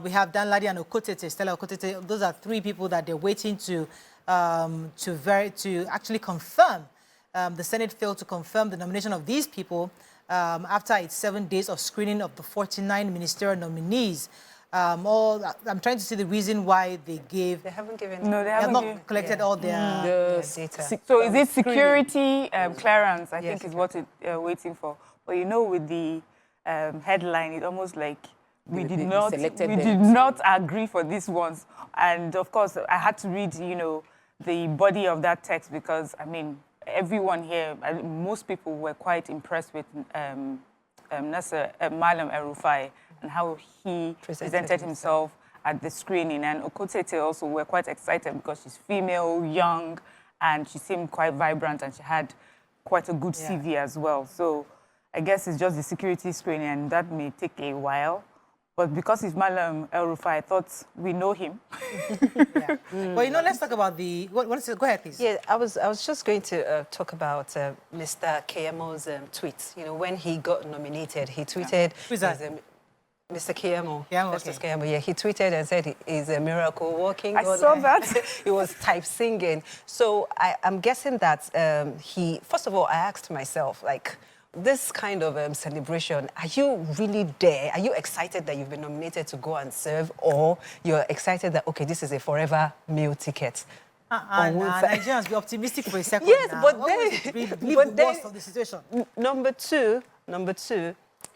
we have Danladi and Stella Okotete. Those are 3 people that they're waiting to actually confirm. The Senate failed to confirm the nomination of these people after its 7 days of screening of the 49 ministerial nominees. I'm trying to see the reason why they gave... They haven't given... No, they have not collected all their data. So is it security clearance, I think is what it's waiting for. But with the headline, it almost like we did not agree for these ones. And of course, I had to read, the body of that text because, I mean, everyone here, most people were quite impressed with Nasser Malam El-Rufai and how he presented himself at the screening. And Okotete also were quite excited because she's female, young, and she seemed quite vibrant and she had quite a good CV as well. So I guess it's just the security screening and that may take a while. But because he's Malam El-Rufai, I thought we know him. Well, you know, let's talk about the... What is it? Go ahead, please. Yeah, I was just going to talk about Mr. Keyamo's tweet. You know, when he got nominated, he tweeted... Who's that? Mr. Keyamo. Festus okay. Keyamo, yeah. He tweeted and said he's a miracle working. I saw that. He was type singing. So I'm guessing that first of all, I asked myself, like, this kind of celebration, are you really there? Are you excited that you've been nominated to go and serve, or you're excited that, okay, this is a forever meal ticket? Nigerians, be optimistic for a second. Yes, now. but Always then... believe but the then, worst of the situation. Number two,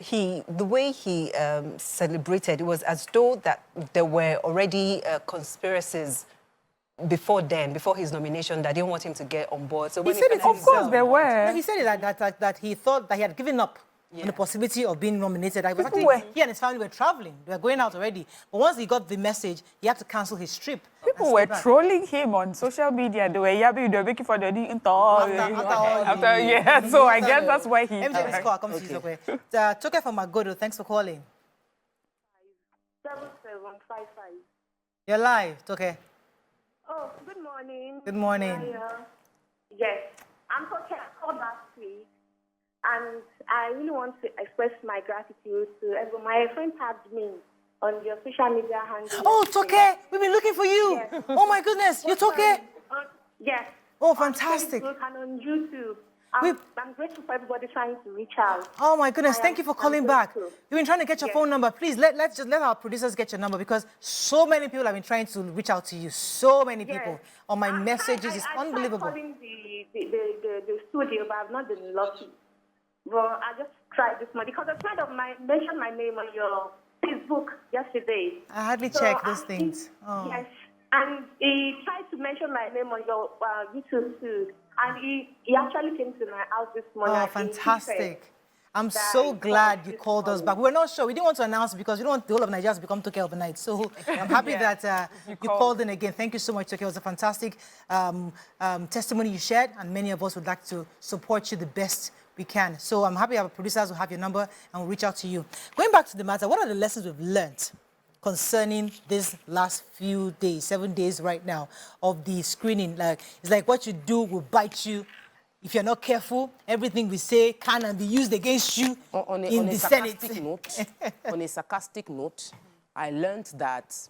the way he celebrated, it was as though that there were already conspiracies before his nomination, that didn't want him to get on board. So when He said it Of course, there were. No, he said it that he thought that he had given up on the possibility of being nominated. He and his family were traveling. They were going out already. But once he got the message, he had to cancel his trip. People were trolling him on social media. They were yabbing, they were making for the yeah. So I guess that's why he... Let me take this call. I'll come to you, okay? Toke from Agodo, thanks for calling. 7755. You're live, Toke. Oh, good morning. Good morning. Yes, I'm Toke. I called last week, and I really want to express my gratitude to everyone. My friend tagged me on your social media handle. Oh, Toke, we've been looking for you. Yes. Oh, my goodness, you Toke? Yes. Oh, fantastic. On Facebook and on YouTube. I'm grateful for everybody trying to reach out. Oh, my goodness, thank you for calling back. You've been trying to get your phone number. Please, let our producers get your number, because so many people have been trying to reach out to you. So many people on my messages. It's unbelievable. I tried calling the studio, but I've not been lucky. Well, I just tried this morning because a friend of mine mentioned my name on your Facebook yesterday. I hardly check those things. Oh. Yes, and he tried to mention my name on your YouTube too. And he actually came to my house this morning. Oh, fantastic. I'm so glad you called us back. We were not sure. We didn't want to announce it because we don't want the whole of Nigeria to become Toke overnight. So I'm happy that you called in again. Thank you so much, Toke. It was a fantastic testimony you shared, and many of us would like to support you the best we can. So I'm happy our producers will have your number and will reach out to you. Going back to the matter, what are the lessons we've learned concerning this last few days, 7 days right now, of the screening? It's like what you do will bite you. If you're not careful, everything we say can and be used against you in the Senate. On a sarcastic note, I learned that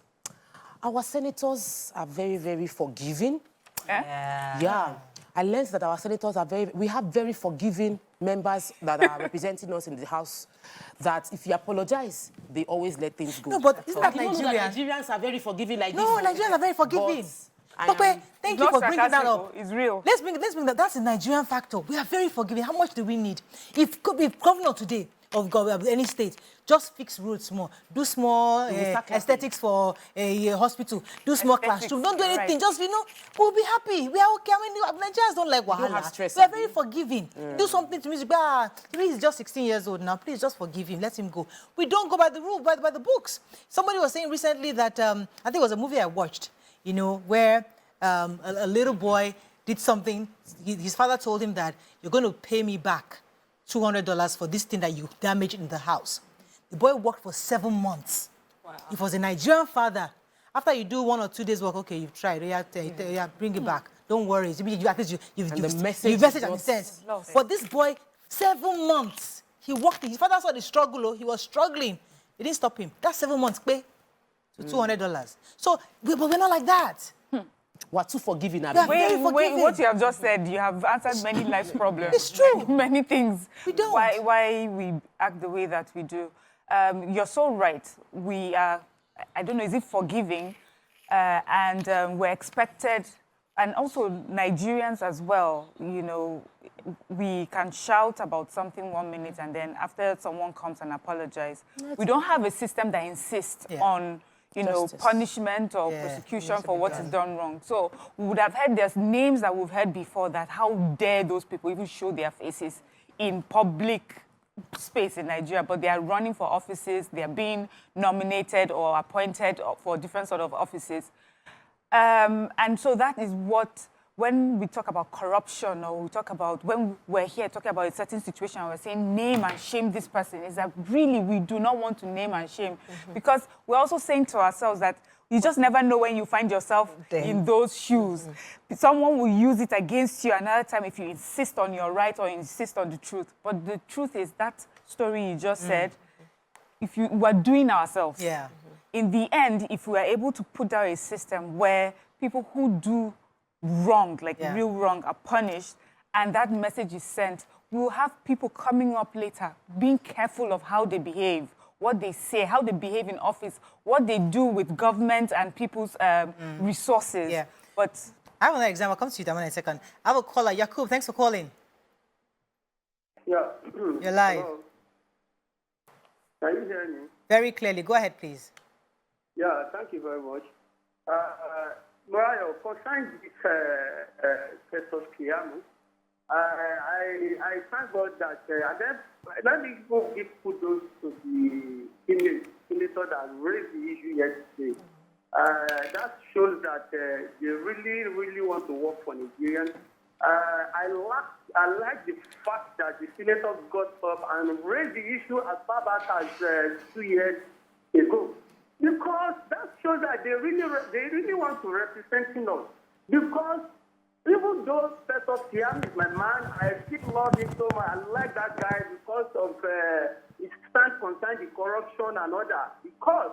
our senators are very, very forgiving. Yeah. I learned that our senators are we have very forgiving members that are representing us in the House, that if you apologize, they always let things go. No, but isn't that Nigerians? Nigerians are very forgiving like this. No, Nigerians are very forgiving. Okay, thank you for bringing that up. It's real. Let's bring that. That's a Nigerian factor. We are very forgiving. How much do we need? If governor today of any state just fix roads more, do small aesthetics for a hospital, do small classroom, don't do anything, just, we'll be happy. We are okay. I mean, Nigerians don't like wahala. We are very forgiving. Do something to music. He's just 16 years old now. Please just forgive him. Let him go. We don't go by the rule, by the books. Somebody was saying recently that, I think it was a movie I watched, where a little boy did something. His father told him that you're going to pay me back $200 for this thing that you damaged in the house. The boy worked for 7 months. Wow. It was a Nigerian father. After you do 1 or 2 days work, okay, you've tried, bring it back. Don't worry. At least you've message and sense. But this boy, 7 months, he worked. His father saw the struggle. He was struggling. It didn't stop him. That's 7 months pay to $200. So, but we're not like that. We're too forgiving. Wait, what you have just said, you have answered many life's problems. It's true. Many things. We don't. Why we act the way that we do. You're so right. We are, I don't know, is it forgiving? And we're expected, and also Nigerians as well, we can shout about something 1 minute and then after someone comes and apologizes. We don't have a system that insists on punishment or prosecution for what is done wrong. So we would have heard there's names that we've heard before that how dare those people even show their faces in public space in Nigeria, but they are running for offices, they are being nominated or appointed for different sort of offices. And so that is what when we talk about corruption, or we talk about, when we're here talking about a certain situation, we're saying name and shame this person, is that really we do not want to name and shame. Because we're also saying to ourselves that you just never know when you find yourself in those shoes. Someone will use it against you another time if you insist on your right or insist on the truth. But the truth is that story you just said, if you were doing ourselves. Yeah. In the end, if we are able to put down a system where people who do wrong, like real wrong, are punished, and that message is sent, we will have people coming up later being careful of how they behave, what they say, how they behave in office, what they do with government and people's resources. Yeah. But I have another example. I'll come to you in a second. I have a caller. Yakub, thanks for calling. Yeah. You're live. Hello. Can you hear me? Very clearly. Go ahead, please. Yeah, thank you very much. Mariah, concerning this Festus Keyamo, I thank God that let me go give kudos to the senator that raised the issue yesterday. That shows that they really want to work for Nigerians. I like the fact that the senator got up and raised the issue as far back as 2 years ago. Because that shows that they really want to represent us. Because even though Festus Keyamo is my man, I still love him so much. I like that guy because of his stance concerning the corruption and all that. Because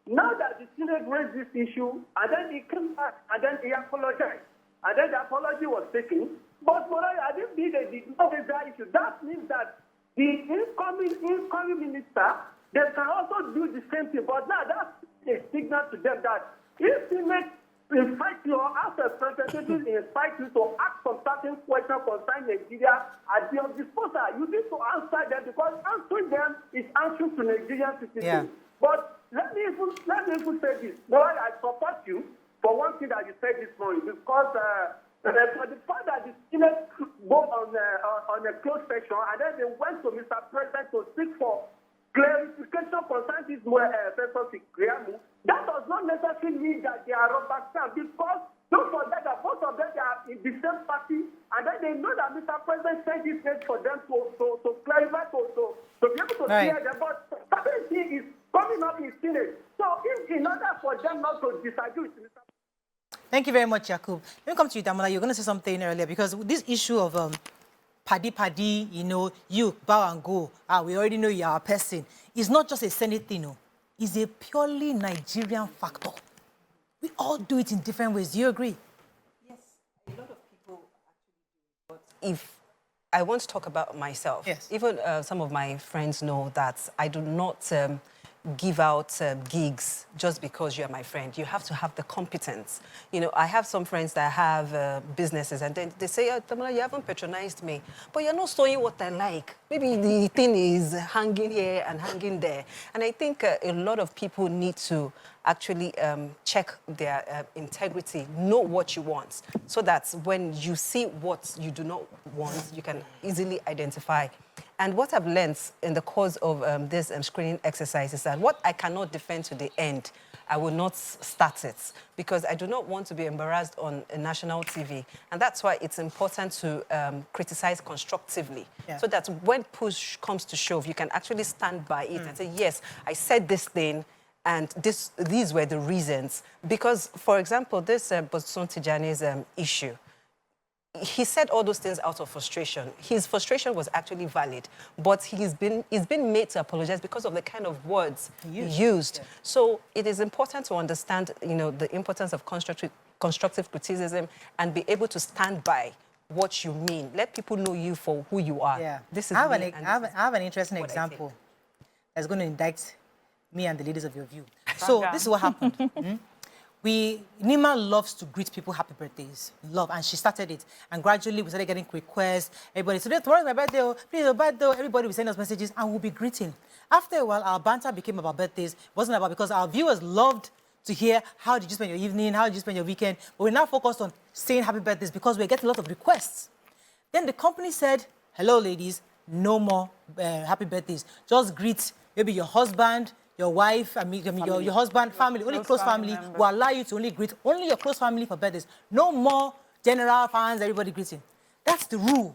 now that the Senate raised this issue, and then he came back, and then he apologized. And then the apology was taken. But for I didn't believe they did not raise that issue. That means that the incoming minister, they can also do the same thing. But now that's a signal to them that if Senate invite you or ask a representative invite you to ask some certain questions concerning Nigeria at your disposal, you need to answer them, because answering them is answering to Nigerian citizens. Yeah. But let me even say this. Boy, I support you for one thing that you said this morning, because for the fact that the Senate go on a closed session and then they went to Mr. President to seek for clarification concerning this Festus Keyamo, that does not necessarily mean that they are rubber stamp, because don't forget that both of them are in the same party, and then they know that Mr. President sent this message for them to clarify, to be able to clear them. But certain thing is coming up in Senate. So in order for them not to disagree with Mr. Thank you very much, Yakub. Let me come to you, Damola. You're going to say something earlier, because this issue of paddy, you bow and go, we already know you're a person. It's not just a Senate thing, no. It's a purely Nigerian factor. We all do it in different ways. Do you agree? Yes, a lot of people actually do. But if I want to talk about myself, yes. Even some of my friends know that I do not give out gigs just because you're my friend. You have to have the competence. I have some friends that have businesses, and then they say, Damola, you haven't patronized me, but you're not showing what I like. Maybe the thing is hanging here and hanging there. And I think a lot of people need to actually check their integrity, know what you want, so that when you see what you do not want, you can easily identify. And what I've learned in the course of this screening exercise is that what I cannot defend to the end, I will not start it, because I do not want to be embarrassed on a national TV. And that's why it's important to criticize constructively, so that when push comes to shove, you can actually stand by it and say, yes, I said this thing, and these were the reasons. Because, for example, this Bosun Tijani's issue, he said all those things out of frustration. His frustration was actually valid, but he's been made to apologize because of the kind of words he used. Yeah. So it is important to understand, the importance of constructive criticism and be able to stand by what you mean. Let people know you for who you are. Yeah. This is I have an interesting example that's going to indict me and the leaders of your view. So this is what happened. Nima loves to greet people happy birthdays. And she started it. And gradually we started getting requests. Everybody said, tomorrow's my birthday, please, your birthday. Everybody will send us messages and we'll be greeting. After a while, our banter became about birthdays. It wasn't about, because our viewers loved to hear, how did you spend your evening? How did you spend your weekend? But we're now focused on saying happy birthdays because we're getting a lot of requests. Then the company said, hello, ladies, no more happy birthdays. Just greet maybe your husband, your wife, your husband, family, only close family will allow you to only greet only your close family for birthdays. No more general fans, everybody greeting. That's the rule,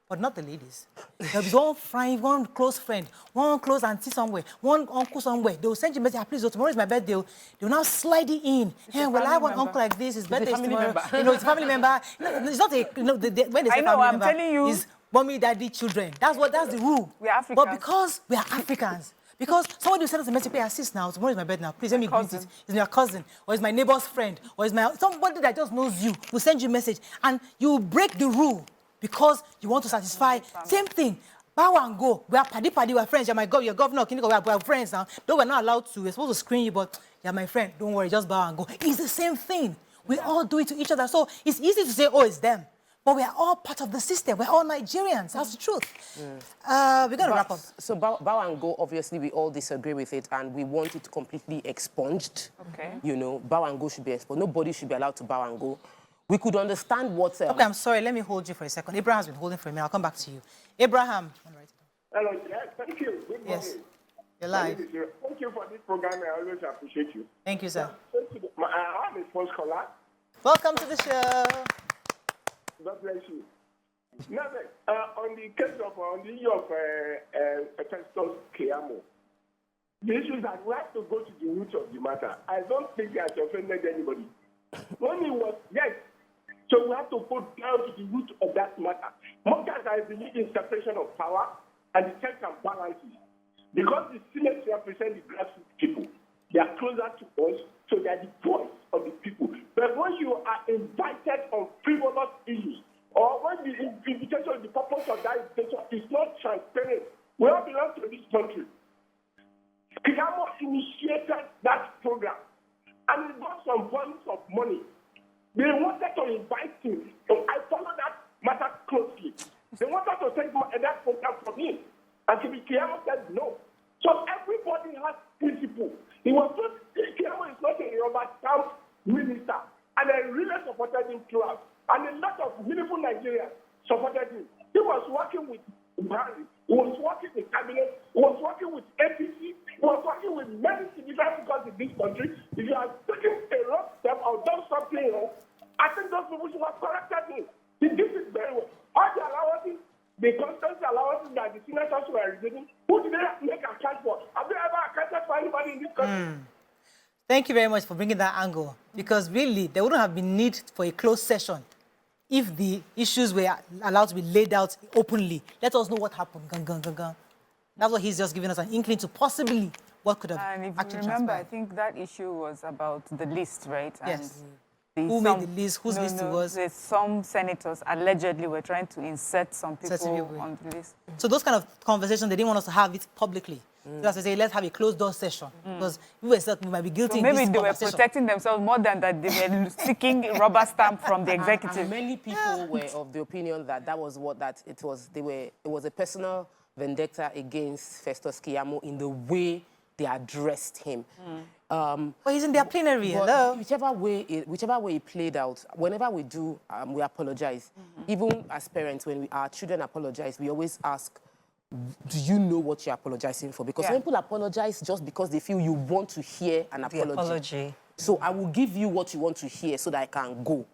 but not the ladies. There is one friend, one close friend, one close auntie somewhere, one uncle somewhere. They will send you a message, please, tomorrow is my birthday. They will now slide it in. Hey, well, I want uncle like this, his birthday is tomorrow. You know, it's a family member. No, it's not a, you know, when they say family I'm member, telling you. it's mommy, daddy, children. That's the rule. We are Africans. But because we are Africans, because somebody will send us a message, hey, assist now, tomorrow is my birthday now, please let me greet it. It's my cousin, or it's my neighbor's friend, or it's somebody that just knows you will send you a message, and you will break the rule because you want to satisfy. Same thing. Bow and go. We are paddy, we are friends. You're my you're governor, we are friends now. Though we're not allowed to, we're supposed to screen you, but you're my friend. Don't worry, just bow and go. It's the same thing. We all do it to each other. So it's easy to say, oh, it's them. But we are all part of the system. We're all Nigerians. That's the truth. We're going to wrap up. So bow and go, obviously, we all disagree with it, and we want it completely expunged. Okay. You know, bow and go should be expunged. Nobody should be allowed to bow and go. We could understand what... Okay, I'm sorry. Let me hold you for a second. Abraham's been holding for a minute. I'll come back to you. Abraham. Hello, yes, thank you. Good morning. Yes, you're live. Thank you for this program. I always appreciate you. Thank you, sir. I'm a first caller. Welcome to the show. God bless you. Now, on the case of, on the issue of Festus Keyamo, the issue is that we have to go to the root of the matter. I don't think he has offended anybody. When he was, yes, so we have to go down to the root of that matter. Much as I believe in separation of power and the checks and balances, because the Senate represent the grassroots people, they are closer to us, so they are the voice of the people. But when you are invited on frivolous issues, or when the invitation, the purpose of that invitation is not transparent, we all belong to this country. Keyamo initiated that program, and it got some volumes of money. They wanted to invite him, so I followed that matter closely. They wanted to take that program from him, and Keyamo said no. So everybody has principle. He was not, Keyamo is not a rubber stamp minister, and I really supported him throughout. And a lot of meaningful Nigerians supported him. He was working with Buhari, he was working with cabinet, he was working with APC, he was working with many significant figures in this country. If you are taking a wrong step or done something wrong, I think those people should have corrected him. He did it very well. All the allowances, the constancy allowances that the senators were receiving, who did they make account for? Have they ever accounted for anybody in this country? Thank you very much for bringing that angle, because really there wouldn't have been need for a closed session if the issues were allowed to be laid out openly. Let us know what happened. That's what he's just giving us an inkling to possibly what could have And if actually you remember, transpired. I think that issue was about the list, right? Yes. And Who made the list? Whose list it was? Some senators allegedly were trying to insert some people people. on the list. So those kind of conversations, they didn't want us to have it publicly. So that's to say, let's have a closed-door session, because we might be guilty So in maybe this they were conversation. protecting themselves more than that they were seeking a rubber stamp from the executive. And many people were of the opinion that it was a personal vendetta against Festus Keyamo in the way they addressed him. But he's in their plenary, But hello? whichever way it played out, whenever we do, we apologize. Even as parents, when our children apologize, we always ask, do you know what you're apologizing for? Because some people apologize just because they feel you want to hear an apology. So I will give you what you want to hear so that I can go.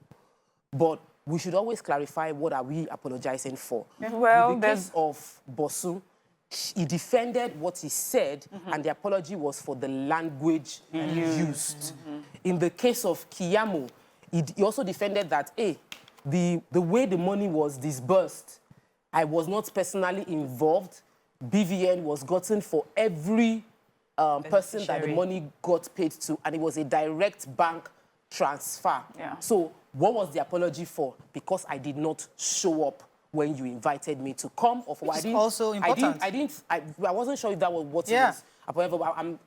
But we should always clarify what are we apologizing for. Well, in the case of Bosu, he defended what he said, and the apology was for the language used. In the case of Keyamo, he also defended that, hey, the way the money was disbursed, I was not personally involved. BVN was gotten for every person that the money got paid to, and it was a direct bank transfer. So what was the apology for? Because I did not show up when you invited me to come. Or for Which is also important. I wasn't sure if that was what it was. However, I'm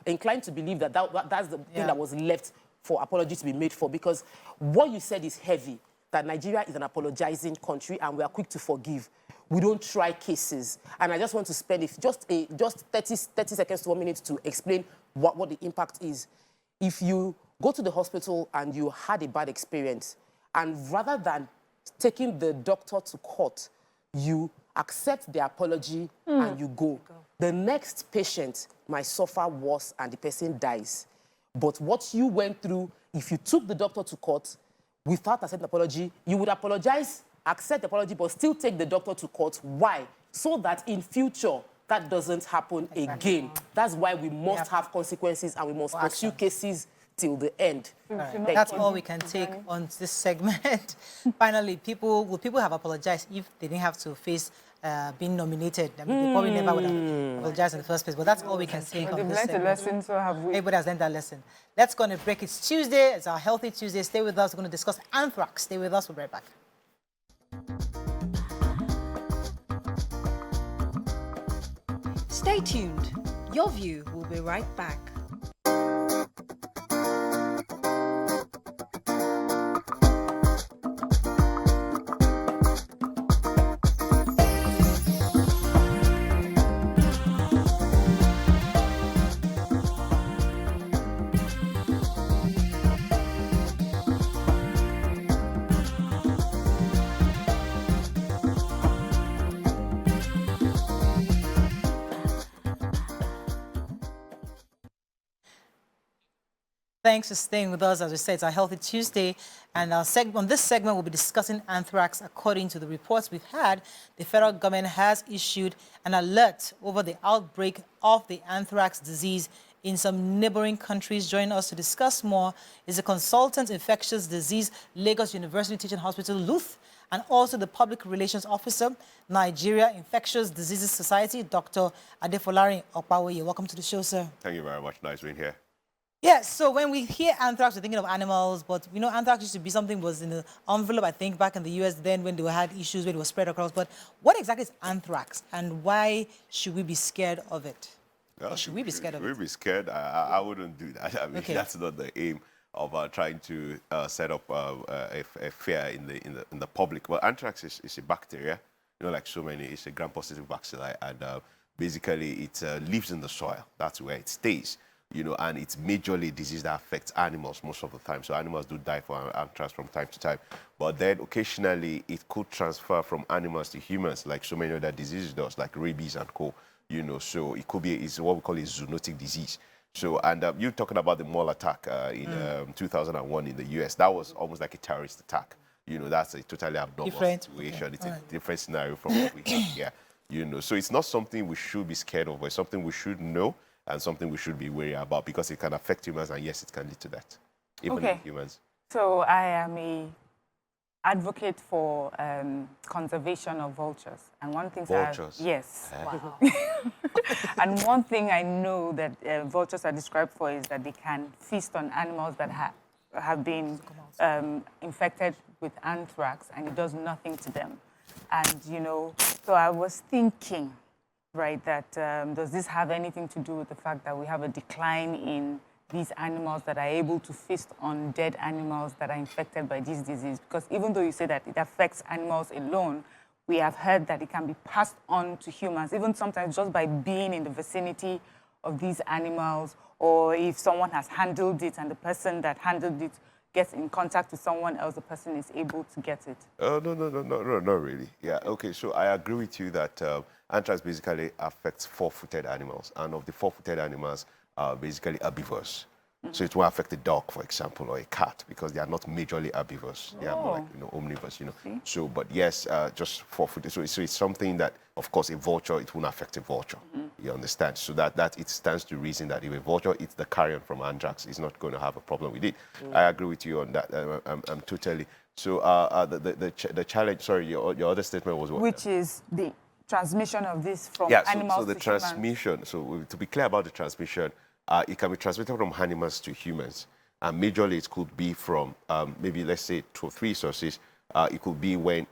inclined to believe that, that's the thing that was left for apology to be made for, because what you said is heavy, that Nigeria is an apologizing country and we are quick to forgive. We don't try cases. And I just want to spend just 30 seconds to 1 minute to explain what the impact is. If you go to the hospital and you had a bad experience, and rather than taking the doctor to court, you accept the apology and you go. The next patient might suffer worse and the person dies. But what you went through, if you took the doctor to court, without accepting apology, you would apologize, accept the apology, but still take the doctor to court. Why? So that in future, that doesn't happen again. That's why we must have consequences and we must pursue cases till the end. That's all we can take on this segment. Finally, would people have apologized if they didn't have to face being nominated? I mean, they probably never would have apologized in the first place, but that's all we can take on this segment. They've learned a lesson, so have we. Everybody has learned that lesson. Let's go on a break. It's Tuesday. It's our Healthy Tuesday. Stay with us. We're going to discuss anthrax. Stay with us. We'll be right back. Stay tuned. Your View will be right back. Thanks for staying with us. As we said, it's our Healthy Tuesday. And on this segment, we'll be discussing anthrax. According to the reports we've had, the federal government has issued an alert over the outbreak of the anthrax disease in some neighboring countries. Joining us to discuss more is a consultant infectious disease, Lagos University Teaching Hospital, LUTH, and also the public relations officer, Nigeria Infectious Diseases Society, Dr. Adefolarin Okpawoye. Welcome to the show, sir. Thank you very much. Nice being here. Yes, so when we hear anthrax, we're thinking of animals, but you know, anthrax used to be something was in the envelope, I think, back in the US then when they had issues where it was spread across. But what exactly is anthrax and why should we be scared of it? Well, should we be scared of it? Should we be scared? I wouldn't do that. I mean, that's not the aim of trying to set up a fear in the public. Well, anthrax is a bacteria, you know, like so many. It's a gram-positive bacilli, and basically it lives in the soil. That's where it stays. You know, and it's majorly a disease that affects animals most of the time. So animals do die for anthrax from time to time. But then occasionally it could transfer from animals to humans, like so many other diseases does, like rabies and co. You know, so it could be it's what we call a zoonotic disease. So, and you're talking about the mall attack in 2001 in the US. That was almost like a terrorist attack. You know, that's a totally abnormal situation. It's a different scenario from what we have here. You know, so it's not something we should be scared of, but it's something we should know and something we should be wary about because it can affect humans, and yes, it can lead to that, even in humans. So I am an advocate for conservation of vultures. And one thing yes. Wow. And one thing I know that vultures are described for is that they can feast on animals that have been infected with anthrax, and it does nothing to them. And, you know, so I was thinking, right, that does this have anything to do with the fact that we have a decline in these animals that are able to feast on dead animals that are infected by this disease? Because even though you say that it affects animals alone, we have heard that it can be passed on to humans, even sometimes just by being in the vicinity of these animals, or if someone has handled it and the person that handled it gets in contact with someone else, the person is able to get it. No, not really. Yeah, okay, so I agree with you that anthrax basically affects four-footed animals, and of the four-footed animals are basically herbivores. So it won't affect a dog, for example, or a cat, because they are not majorly herbivores. They are more like, you know, omnivores, you know. So, but yes, just four-footed. So it's something that, of course, a vulture, it won't affect a vulture. You understand? So that it stands to reason that if a vulture eats the carrion from anthrax, it's not going to have a problem with it. I agree with you on that. I'm totally. So the challenge. Sorry, your other statement was what? Which is the transmission of this from animals so the to transmission. humans. So to be clear about the transmission, it can be transmitted from animals to humans. And majorly it could be from maybe, let's say, 2 or 3 sources. It could be when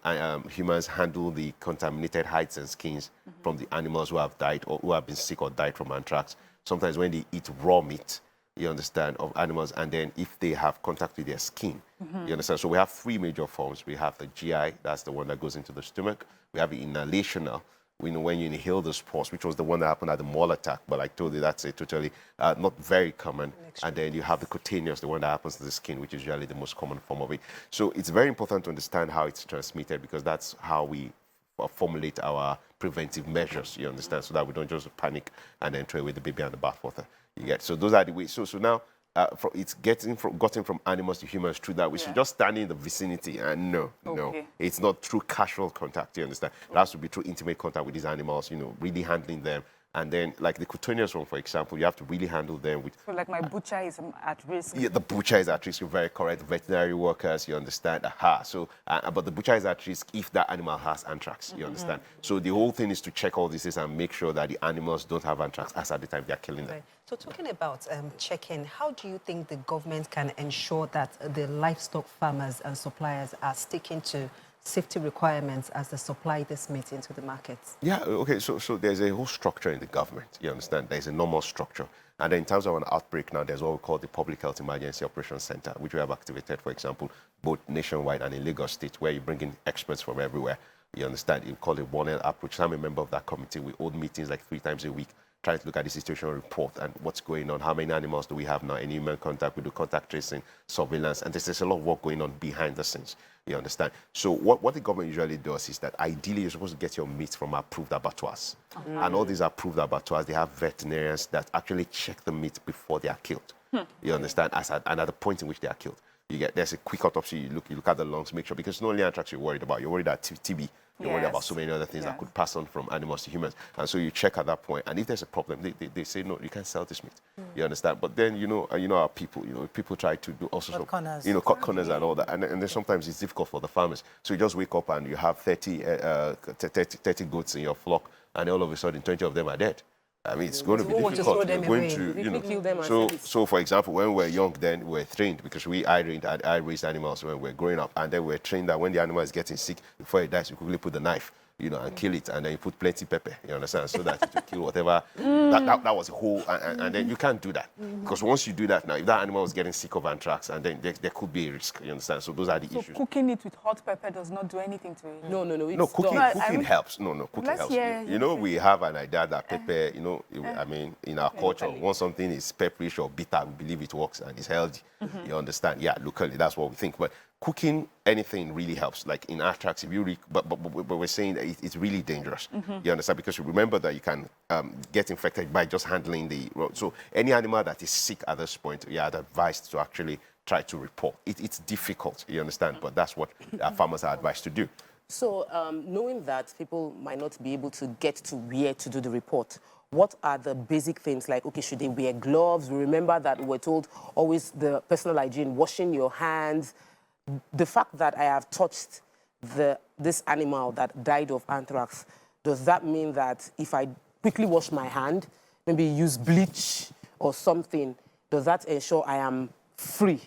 humans handle the contaminated hides and skins from the animals who have died or who have been sick or died from anthrax. Sometimes when they eat raw meat, you understand, of animals, and then if they have contact with their skin, you understand. So we have 3 major forms. We have the GI, that's the one that goes into the stomach. We have the inhalational, we know when you inhale the spores, which was the one that happened at the mall attack, but I told you that's a totally not very common. And then you have the cutaneous, the one that happens to the skin, which is usually the most common form of it. So it's very important to understand how it's transmitted, because that's how we formulate our preventive measures, you understand, so that we don't just panic and then throw away the baby and the bathwater. You get, so those are the ways. So now it's gotten from animals to humans through that. We should just stand in the vicinity and no, it's not through casual contact, you understand? It has to be through intimate contact with these animals, you know, really handling them. And then, like the cutaneous one, for example, you have to really handle them with... So, like my butcher is at risk? Yeah, the butcher is at risk. You're very correct. Veterinary workers, you understand? Aha. So, but the butcher is at risk if that animal has anthrax, you understand? So the whole thing is to check all these and make sure that the animals don't have anthrax as at the time they're killing them. Right. So talking about checking, how do you think the government can ensure that the livestock farmers and suppliers are sticking to safety requirements as they supply this meat into the markets? Yeah, okay, so there's a whole structure in the government, you understand? There's a normal structure. And then in terms of an outbreak now, there's what we call the Public Health Emergency Operations Center, which we have activated, for example, both nationwide and in Lagos State, where you bring in experts from everywhere. You understand? You call it One Health approach. I'm a member of that committee. We hold meetings like 3 times a week, trying to look at the situational report and what's going on, how many animals do we have now, any human contact, we do contact tracing, surveillance, and there's a lot of work going on behind the scenes, you understand? So what the government usually does is that ideally you're supposed to get your meat from approved abattoirs. And all these approved abattoirs, they have veterinarians that actually check the meat before they are killed, you understand, and at the point in which they are killed. There's a quick autopsy, you look at the lungs, make sure, because it's not only anthrax you're worried about, you're worried about TB, you're worried about so many other things that could pass on from animals to humans. And so you check at that point, and if there's a problem, they say, no, you can't sell this meat. You understand? But then, you know our people, people try to do all sorts of, cut corners and all that. And then sometimes it's difficult for the farmers. So you just wake up and you have 30 goats in your flock, and all of a sudden 20 of them are dead. I mean, it's going to be difficult. You're going to, kill them. So for example, when we were young, then we were trained because I raised animals when we were growing up, and then we were trained that when the animal is getting sick, before it dies, you quickly put the knife, and kill it, and then you put plenty pepper, you understand, so that it will kill whatever. That was a whole, and then you can't do that because once you do that now, if that animal is getting sick of anthrax, and then there could be a risk, you understand. So those are the issues. Cooking it with hot pepper does not do anything to it. No, cooking helps. Cooking helps. We have an idea that pepper, I mean, in our culture, once something is pepperish or bitter, we believe it works and it's healthy. You understand? Yeah, locally, that's what we think. But cooking anything really helps. Like in anthrax, if you but we're saying that it's really dangerous. You understand? Because you remember that you can get infected by just handling the road. So any animal that is sick at this point, you are advised to actually try to report. It's difficult, you understand? But that's what farmers are advised to do. So knowing that people might not be able to get to where to do the report, what are the basic things like, okay, should they wear gloves? We remember that we're told always the personal hygiene, washing your hands. The fact that I have touched this animal that died of anthrax, does that mean that if I quickly wash my hand, maybe use bleach or something, does that ensure I am free?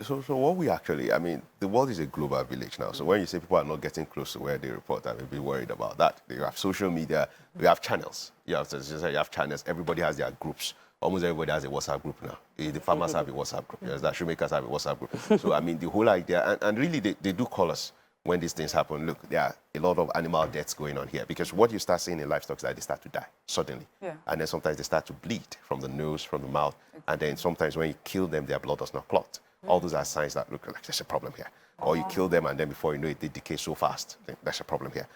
So what we actually, I mean, the world is a global village now. So when you say people are not getting close to where they report, I may be worried about that. You have social media, we have channels. You have channels. Everybody has their groups. Almost everybody has a WhatsApp group now. The farmers have a WhatsApp group. The shoemakers have a WhatsApp group. So, I mean, the whole idea, and really they do call us when these things happen. Look, there are a lot of animal deaths going on here because what you start seeing in livestock is that they start to die suddenly. And then sometimes they start to bleed from the nose, from the mouth. And then sometimes when you kill them, their blood does not clot. All those are signs that look like there's a problem here. Or you kill them and then before you know it, they decay so fast. There's a problem here.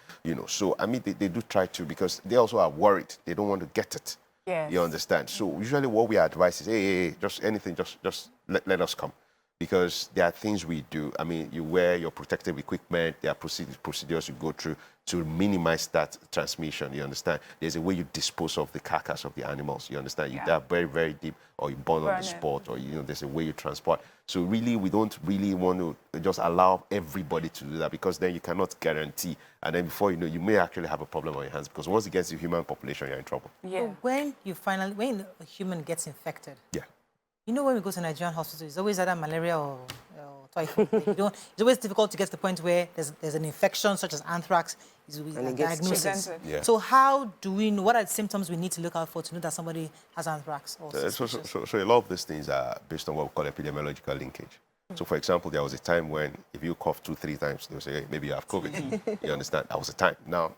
So, I mean, they do try to, because they also are worried. They don't want to get it. Yes. You understand? So usually what we advise is, hey, just anything, just let us come. Because there are things we do. I mean, you wear your protective equipment. There are procedures you go through to minimize that transmission. You understand? There's a way you dispose of the carcass of the animals. You understand? You dive very, very deep, or you burn on the spot, or there's a way you transport. So really, we don't really want to just allow everybody to do that because then you cannot guarantee. And then before you know, you may actually have a problem on your hands because once it gets to human population, you're in trouble. So when a human gets infected, when we go to Nigerian hospitals, it's always either malaria or typhoid. It's always difficult to get to the point where there's an infection such as anthrax, diagnosis. So how do we know, what are the symptoms we need to look out for to know that somebody has anthrax? So a lot of these things are based on what we call epidemiological linkage. So, for example, there was a time when if you cough 2-3 times, they'll say, hey, maybe you have COVID. You understand? That was a time. Now,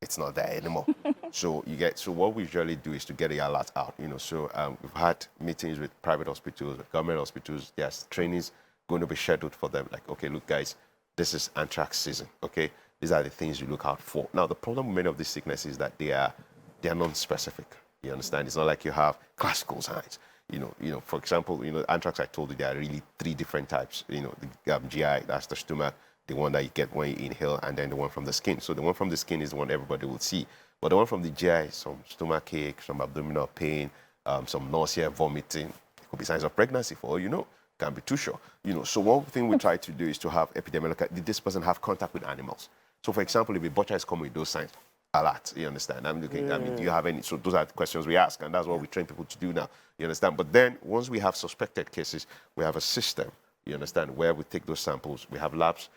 it's not there anymore. So what we usually do is to get the alert out. We've had meetings with private hospitals, with government hospitals. There's trainings going to be scheduled for them. Like, okay, look, guys, this is anthrax season. Okay, these are the things you look out for. Now, the problem with many of these sicknesses is that they are non-specific. You understand? It's not like you have classical signs. For example, anthrax, I told you there are really 3 different types. The GI, that's the stomach, the one that you get when you inhale, and then the one from the skin. So the one from the skin is the one everybody will see. But the one from the GI, some stomach ache, some abdominal pain, some nausea, vomiting. It could be signs of pregnancy for all you know. Can't be too sure. So one thing we try to do is to have epidemiological, did this person have contact with animals? So for example, if a butcher is coming with those signs, alert, you understand? I'm looking, do you have any? So those are the questions we ask, and that's what we train people to do now, you understand? But then once we have suspected cases, we have a system, you understand, where we take those samples. We have labs,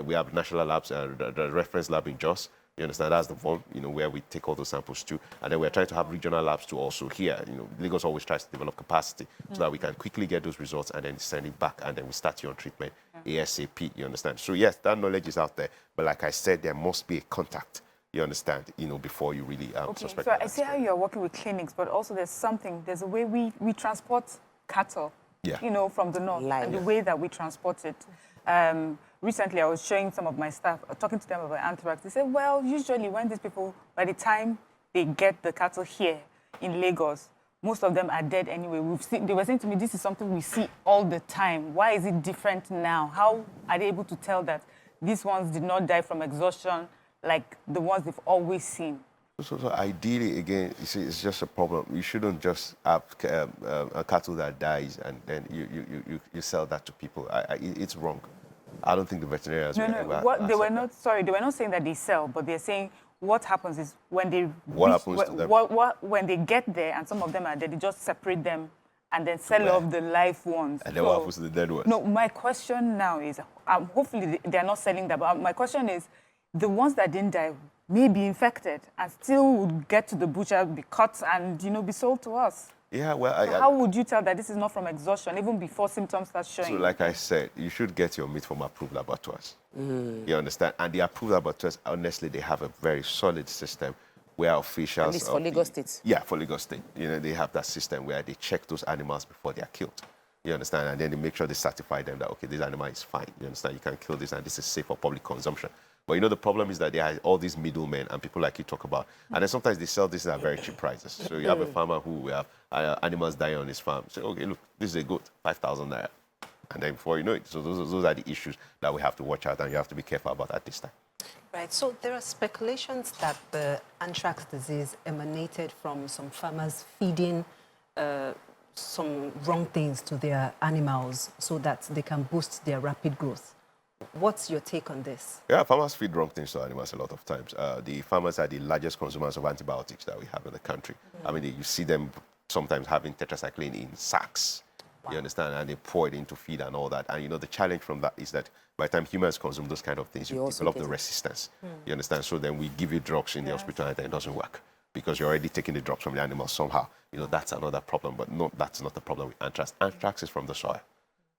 we have national labs, the reference lab in Jos, you understand? That's the one, where we take all those samples to. And then we're trying to have regional labs too also here. Lagos always tries to develop capacity so that we can quickly get those results and then send it back, and then we start you on treatment ASAP, you understand? So yes, that knowledge is out there. But like I said, there must be a contact, you understand, before you really suspect. So I see how you're working with clinics, but also there's a way we transport cattle, from the north, and the way that we transport it. Recently, I was showing some of my staff, talking to them about anthrax. They said, well, usually when these people, by the time they get the cattle here in Lagos, most of them are dead anyway. They were saying to me, this is something we see all the time. Why is it different now? How are they able to tell that these ones did not die from exhaustion like the ones they've always seen? So ideally, again, you see, it's just a problem. You shouldn't just have a cattle that dies and then you sell that to people. It's wrong. I don't think the veterinarians they were not saying that they sell, but they're saying what happens is when they when they get there and some of them are dead, they just separate them and then sell off the live ones. And then what happens to the dead ones? No, my question now is, hopefully they're not selling that, but my question is, the ones that didn't die may be infected and still would get to the butcher, be cut and, be sold to us. Yeah, well, so how would you tell that this is not from exhaustion, even before symptoms start showing? So like I said, you should get your meat from approved laboratories. You understand? And the approved laboratories, honestly, they have a very solid system where officials... At least for Lagos State. Yeah, for Lagos State. They have that system where they check those animals before they are killed. You understand? And then they make sure they certify them that, okay, this animal is fine. You understand? You can kill this and this is safe for public consumption. But the problem is that there are all these middlemen and people like you talk about. And then sometimes they sell this at very cheap prices. So you have a farmer who will have animals dying on his farm. Say, okay, look, this is a goat, 5,000 naira. And then before you know it, so those are the issues that we have to watch out and you have to be careful about at this time. Right, so there are speculations that the anthrax disease emanated from some farmers feeding some wrong things to their animals so that they can boost their rapid growth. What's your take on this? Yeah, farmers feed wrong things to animals a lot of times. The farmers are the largest consumers of antibiotics that we have in the country. I mean, you see them sometimes having tetracycline in sacks, you understand, and they pour it into feed and all that. And, the challenge from that is that by the time humans consume those kind of things, you develop the resistance, you understand? So then we give you drugs in the hospital and it doesn't work because you're already taking the drugs from the animal somehow. That's another problem, but no, that's not the problem with anthrax. Anthrax is from the soil.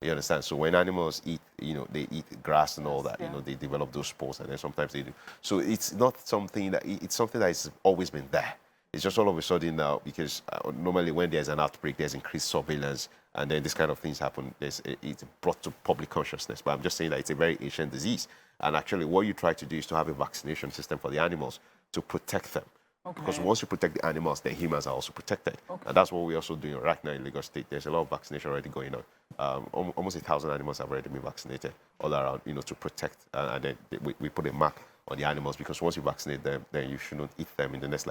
You understand? So when animals eat, they eat grass and all that, they develop those spores and then sometimes they do. So it's not something it's something that has always been there. It's just all of a sudden now because normally when there's an outbreak, there's increased surveillance and then this kind of things happen. It's brought to public consciousness. But I'm just saying that it's a very ancient disease. And actually what you try to do is to have a vaccination system for the animals to protect them. Okay. Because once you protect the animals, the humans are also protected. Okay. And that's what we're also doing right now in Lagos State. There's a lot of vaccination already going on. Almost 1,000 animals have already been vaccinated all around, to protect. And then we put a mark on the animals because once you vaccinate them, then you shouldn't eat them in the next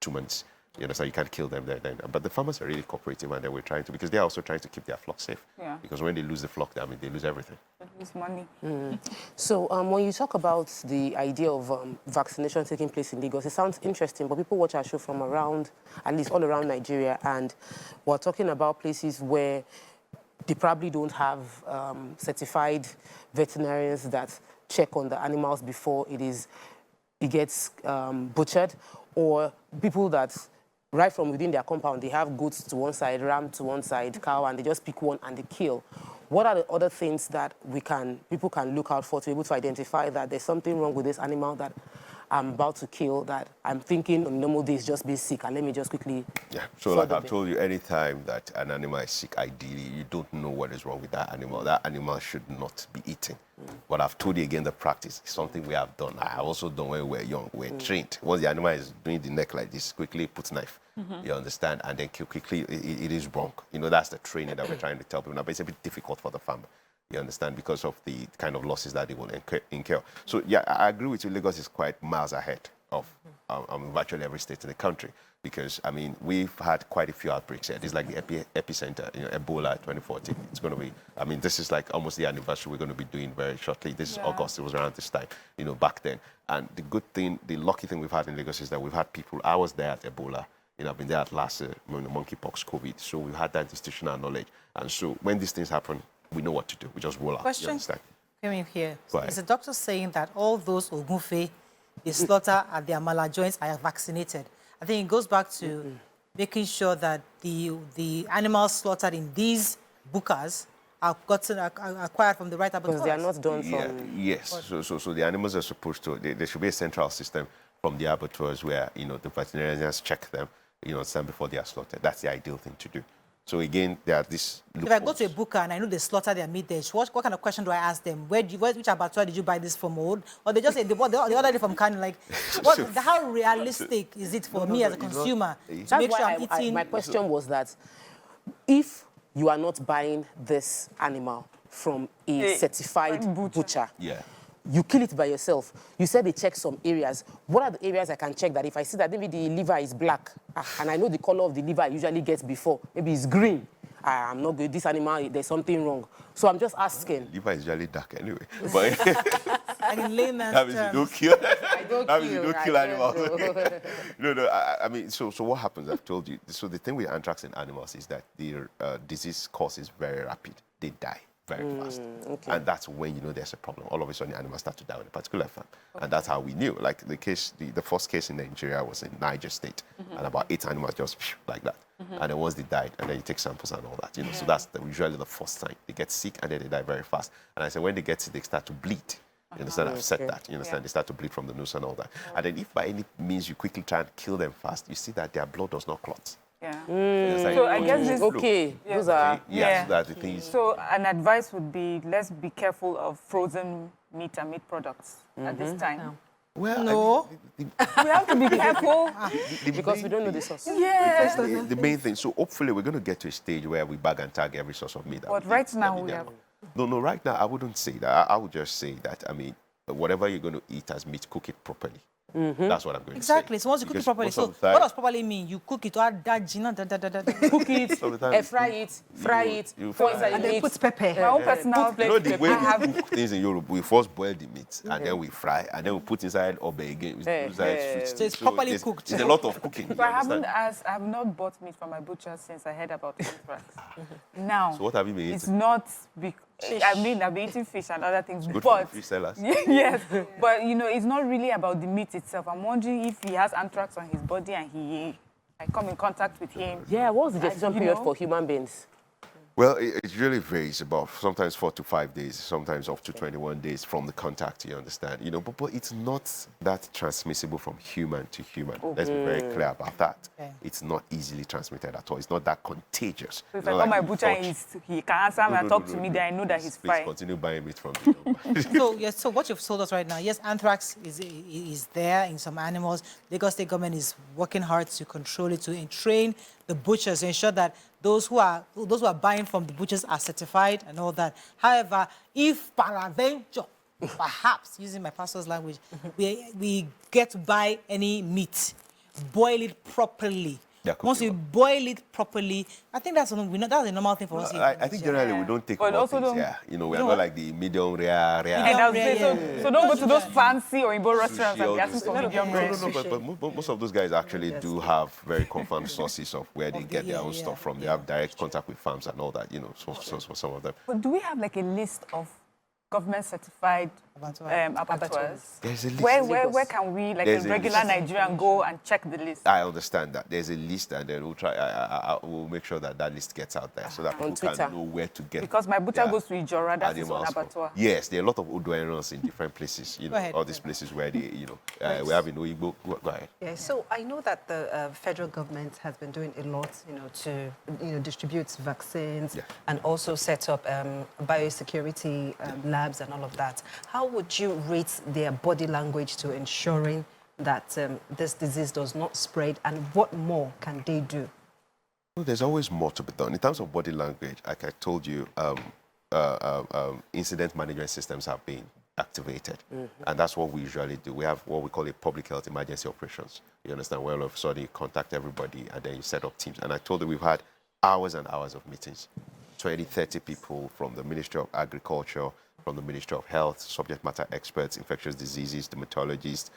2 months. So you can't kill them then. But the farmers are really cooperative and then we're trying to, because they're also trying to keep their flock safe. Yeah. Because when they lose the flock, they lose everything. They lose money. So when you talk about the idea of vaccination taking place in Lagos, it sounds interesting, but people watch our show from around, at least all around Nigeria, and we're talking about places where they probably don't have certified veterinarians that check on the animals before it gets butchered, or people that right from within their compound, they have goats to one side, ram to one side, cow, and they just pick one and they kill. What are the other things that people can look out for to be able to identify that there's something wrong with this animal that I'm about to kill, that I'm thinking on normal days just be sick, and let me just quickly... Yeah, so like I've told you, anytime that an animal is sick, ideally, you don't know what is wrong with that animal. That animal should not be eaten. But I've told you again, the practice is something we have done. I also done when we were young. We're trained. Once the animal is doing the neck like this, quickly put knife. You understand? And then kill quickly, it is wrong. You know, that's the training that we're trying to tell people now. But it's a bit difficult for the farmer. You understand? Because of the kind of losses that they will incur. So, yeah, I agree with you. Lagos is quite miles ahead of virtually every state in the country. Because, I mean, we've had quite a few outbreaks here. This is like the epicenter, you know, Ebola 2014. It's going to be, I mean, this is like almost the anniversary we're going to be doing very shortly. This is August. It was around this time, you know, back then. And the good thing, the lucky thing we've had in Lagos is that we've had people, I was there at Ebola. You know, I've been there at last monkeypox, COVID. So we had that institutional knowledge. And so when these things happen, we know what to do. We just roll out. Question. You understand? Come in here. Right. Is the doctor saying that all those Ogunfe they slaughter at their mala joints are vaccinated? I think it goes back to making sure that the animals slaughtered in these bukas are acquired from the right abattoirs. Because they are not done from... Yes. So the animals are supposed to... There should be a central system from the abattoirs where, you know, the veterinarians check them, you know, before they are slaughtered. That's the ideal thing to do. So again, there are these loopholes. If I go to a buka and I know they slaughter their meat there, what kind of question do I ask them? Which abattoir did you buy this from? Or they just say, the other day from Kano, like, how realistic is it for me as a consumer to make sure I'm eating? My question was that if you are not buying this animal from a certified butcher, you kill it by yourself. You said they check some areas. What are the areas I can check that if I see that maybe the liver is black, and I know the color of the liver I usually get before, maybe it's green, I'm not good, this animal, there's something wrong. So I'm just asking. Liver is usually dark anyway. But and in layman's that means terms. you don't kill animals. No, I mean, so what happens, I've told you. So the thing with anthrax in animals is that the disease course is very rapid. They die very fast. And that's when you know there's a problem. All of a sudden, the animals start to die on a particular farm. And that's how we knew. Like the first case in Nigeria was in Niger State. And about 8 animals just like that. And then once they died, and then you take samples and all that. You know, so that's usually the first sign. They get sick and then they die very fast. And I said, when they get sick, they start to bleed. You understand? I've said that. You understand? They start to bleed from the nose and all that. And then if by any means you quickly try and kill them fast, you see that their blood does not clot. So I guess this... Those are... So that's the thing. So an advice would be, let's be careful of frozen meat and meat products at this time. No. Well, no. We have to be careful. Because we don't know the source. The main thing. So hopefully we're going to get to a stage where we bag and tag every source of meat. But right now we have... No, right now I wouldn't say that. I would just say that, I mean, whatever you're going to eat as meat, cook it properly. That's what I'm going to say. Exactly. So once you cook it properly, so what does properly mean? You cook it, add that gina, cook it, fry it, and then put pepper. My own personal you know the way we cook things in Europe, we first boil the meat and then we fry and then we put inside obe again. So it's properly cooked. It's a lot of cooking. So I have not bought meat from my butcher since I heard about anthrax. Now, so what have you been eating? It's not... I mean, I've been eating fish and other things, good but... for fish sellers. Yes, but, you know, it's not really about the meat itself. I'm wondering if he has anthrax on his body and I come in contact with him. Yeah, what's the gestation period for human beings? Well, it really varies about sometimes 4 to 5 days, sometimes up to 21 days from the contact, you understand? You know, but it's not that transmissible from human to human. Let's be very clear about that. It's not easily transmitted at all. It's not that contagious. So if I call my butcher and he can answer me and talk to me, then I know that he's fine. Continue buying meat from me. So what you've told us right now, yes, anthrax is there in some animals. Lagos State government is working hard to control it, to train the butchers to ensure that those who are buying from the butchers are certified and all that. However, if peradventure, perhaps using my pastor's language, we get to buy any meat, boil it properly. Once we boil it properly, I think that's a normal thing for us. I think generally we don't take more things. You know, we're not like the medium rare. So don't go to those fancy or Igbo restaurants and be asking for medium rare. No, but most of those guys actually do have very confirmed sources of where they get their own stuff from. They have direct contact with farms and all that, you know, so for some of them. But do we have like a list of government certified abattoirs. There's a list. Where can we, like There's a a regular list. Nigerian, go and check the list? I understand that. There's a list, and then we'll try. We'll make sure that that list gets out there so that people Twitter. can know where to get. Because my butcher goes to Ijora, that's his own animals from. abattoir. Yes, there are a lot of Odoerons in different places. You know, ahead. all these places where they, we have in Oigbo. Go ahead. Yeah, so I know that the federal government has been doing a lot, to distribute vaccines and also set up biosecurity labs and all of that. How would you rate their body language to ensuring that this disease does not spread, and what more can they do? Well, there's always more to be done. In terms of body language, like I told you, incident management systems have been activated. And that's what we usually do. We have what we call a public health emergency operations. You understand? Where all of a sudden you contact everybody and then you set up teams. And I told you we've had hours and hours of meetings. 20, 30 people from the Ministry of Agriculture, from the Ministry of Health, subject matter experts, infectious diseases, dermatologists,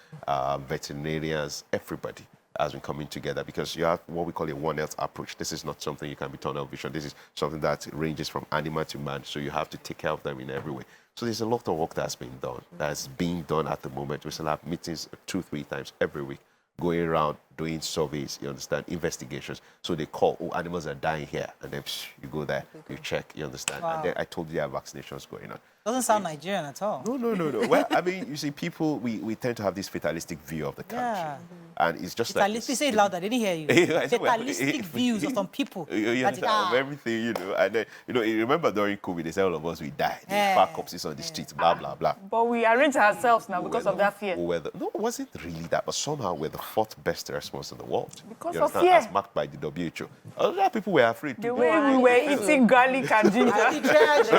veterinarians, everybody has been coming together because you have what we call a One Health approach. This is not something you can be tunnel vision. This is something that ranges from animal to man, so you have to take care of them in every way. So there's a lot of work that's being done, that's being done at the moment. We still have meetings 2-3 times every week, going around doing surveys, you understand, investigations. So they call, oh, animals are dying here, and then you go there, you check, you understand. Wow. And then I told you there are vaccinations going on. Doesn't sound Nigerian at all. No. Well, I mean, you see, people, we tend to have this fatalistic view of the country. Yeah. And it's just Fatalistic, say it louder, I didn't hear you. Fatalistic views of some people. Of everything, And then, you remember during COVID, they said all of us, we died. Far corpses on the streets, blah, blah, blah. But we arrange ourselves now because of that fear. No, it wasn't really that, but somehow we're the 4th best response in the world. Because you of understand? fear. As marked by the WHO. Other people were afraid. The way we were eating garlic and ginger. The triage,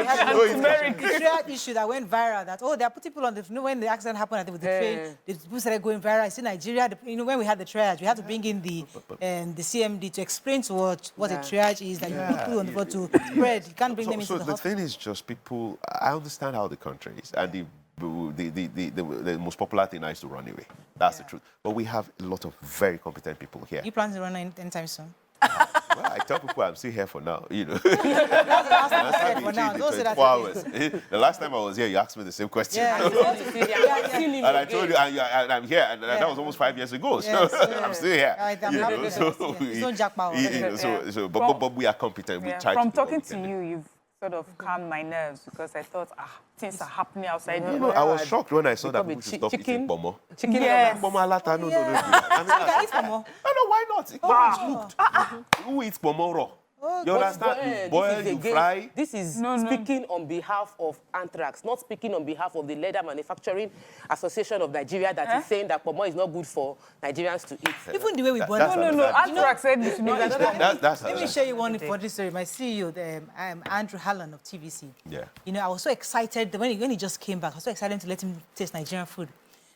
turmeric. issue that went viral, that, they are putting people on the, when the accident happened, I think with the train, the people started going viral. I see Nigeria, when we had the triage, we had to bring in the CMD to explain to what a triage is, that you put people on the floor to spread. You can't bring them into the hospital. So the thing is just people, I understand how the country is, and the most popular thing now is to run away. That's the truth. But we have a lot of very competent people here. You plan to run anytime soon? Well, I tell people I'm still here for now, That's the last time I said for now. Don't say that. 24 hours. The last time I was here, you asked me the same question. Yeah, and I told you, and I'm here, and that was almost 5 years ago. So I'm still here. Right, I'm happy with that. It's no jackpot. But we are competent. We try From to talking to you, you've sort of calmed my nerves because I thought, things are happening outside. I was shocked when I saw that people should stop eating pomo. Chicken? Yes. Pomo alata, no. I mean, can eat pomo? No, why not? Pomo is cooked. Who eats pomo raw? You understand? You boil, you fry. This is speaking on behalf of Anthrax, not speaking on behalf of the Leather Manufacturing Association of Nigeria that is saying that pomo is not good for Nigerians to eat. Even the way we boil it. No. Anthrax said you should not eat that. Let me show you one for this story. My CEO, Andrew Hallan of TVC. Yeah. I was so excited when he just came back. I was so excited to let him taste Nigerian food.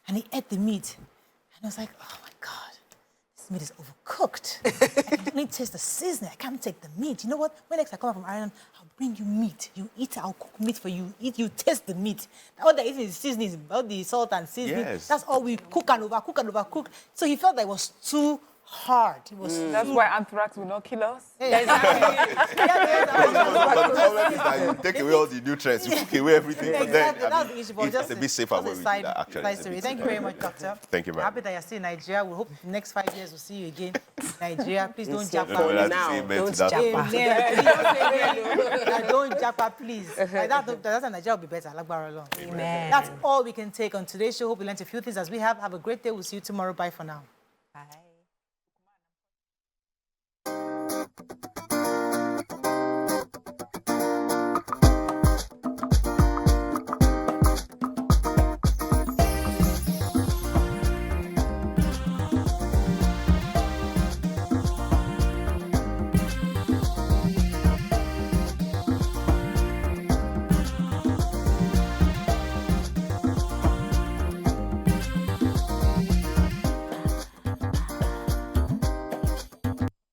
And he ate the meat. And I was like, oh, my God. Meat is overcooked. I can only taste the seasoning. I can't take the meat. You know what? When next I come back from Ireland, I'll bring you meat. You eat, I'll cook meat for you. You taste the meat. All the eating is seasoning, all the salt and seasoning. Yes. That's all we cook and overcook. So he felt that it was too hard. It was That's why Anthrax will not kill us. But the problem is that you take away all the nutrients, you cook away everything, but then that's the issue. it's a bit safer when we do that, actually. Thank you very much, Doctor. Thank you very much. Happy that you're still in Nigeria. We hope the next 5 years we'll see you again in Nigeria. Please don't japa. Don't Don't japa, please. That's Nigeria will be better. Amen. That's all we can take on today's show. Hope you learned a few things as we have. Have a great day. We'll see you tomorrow. Bye for now.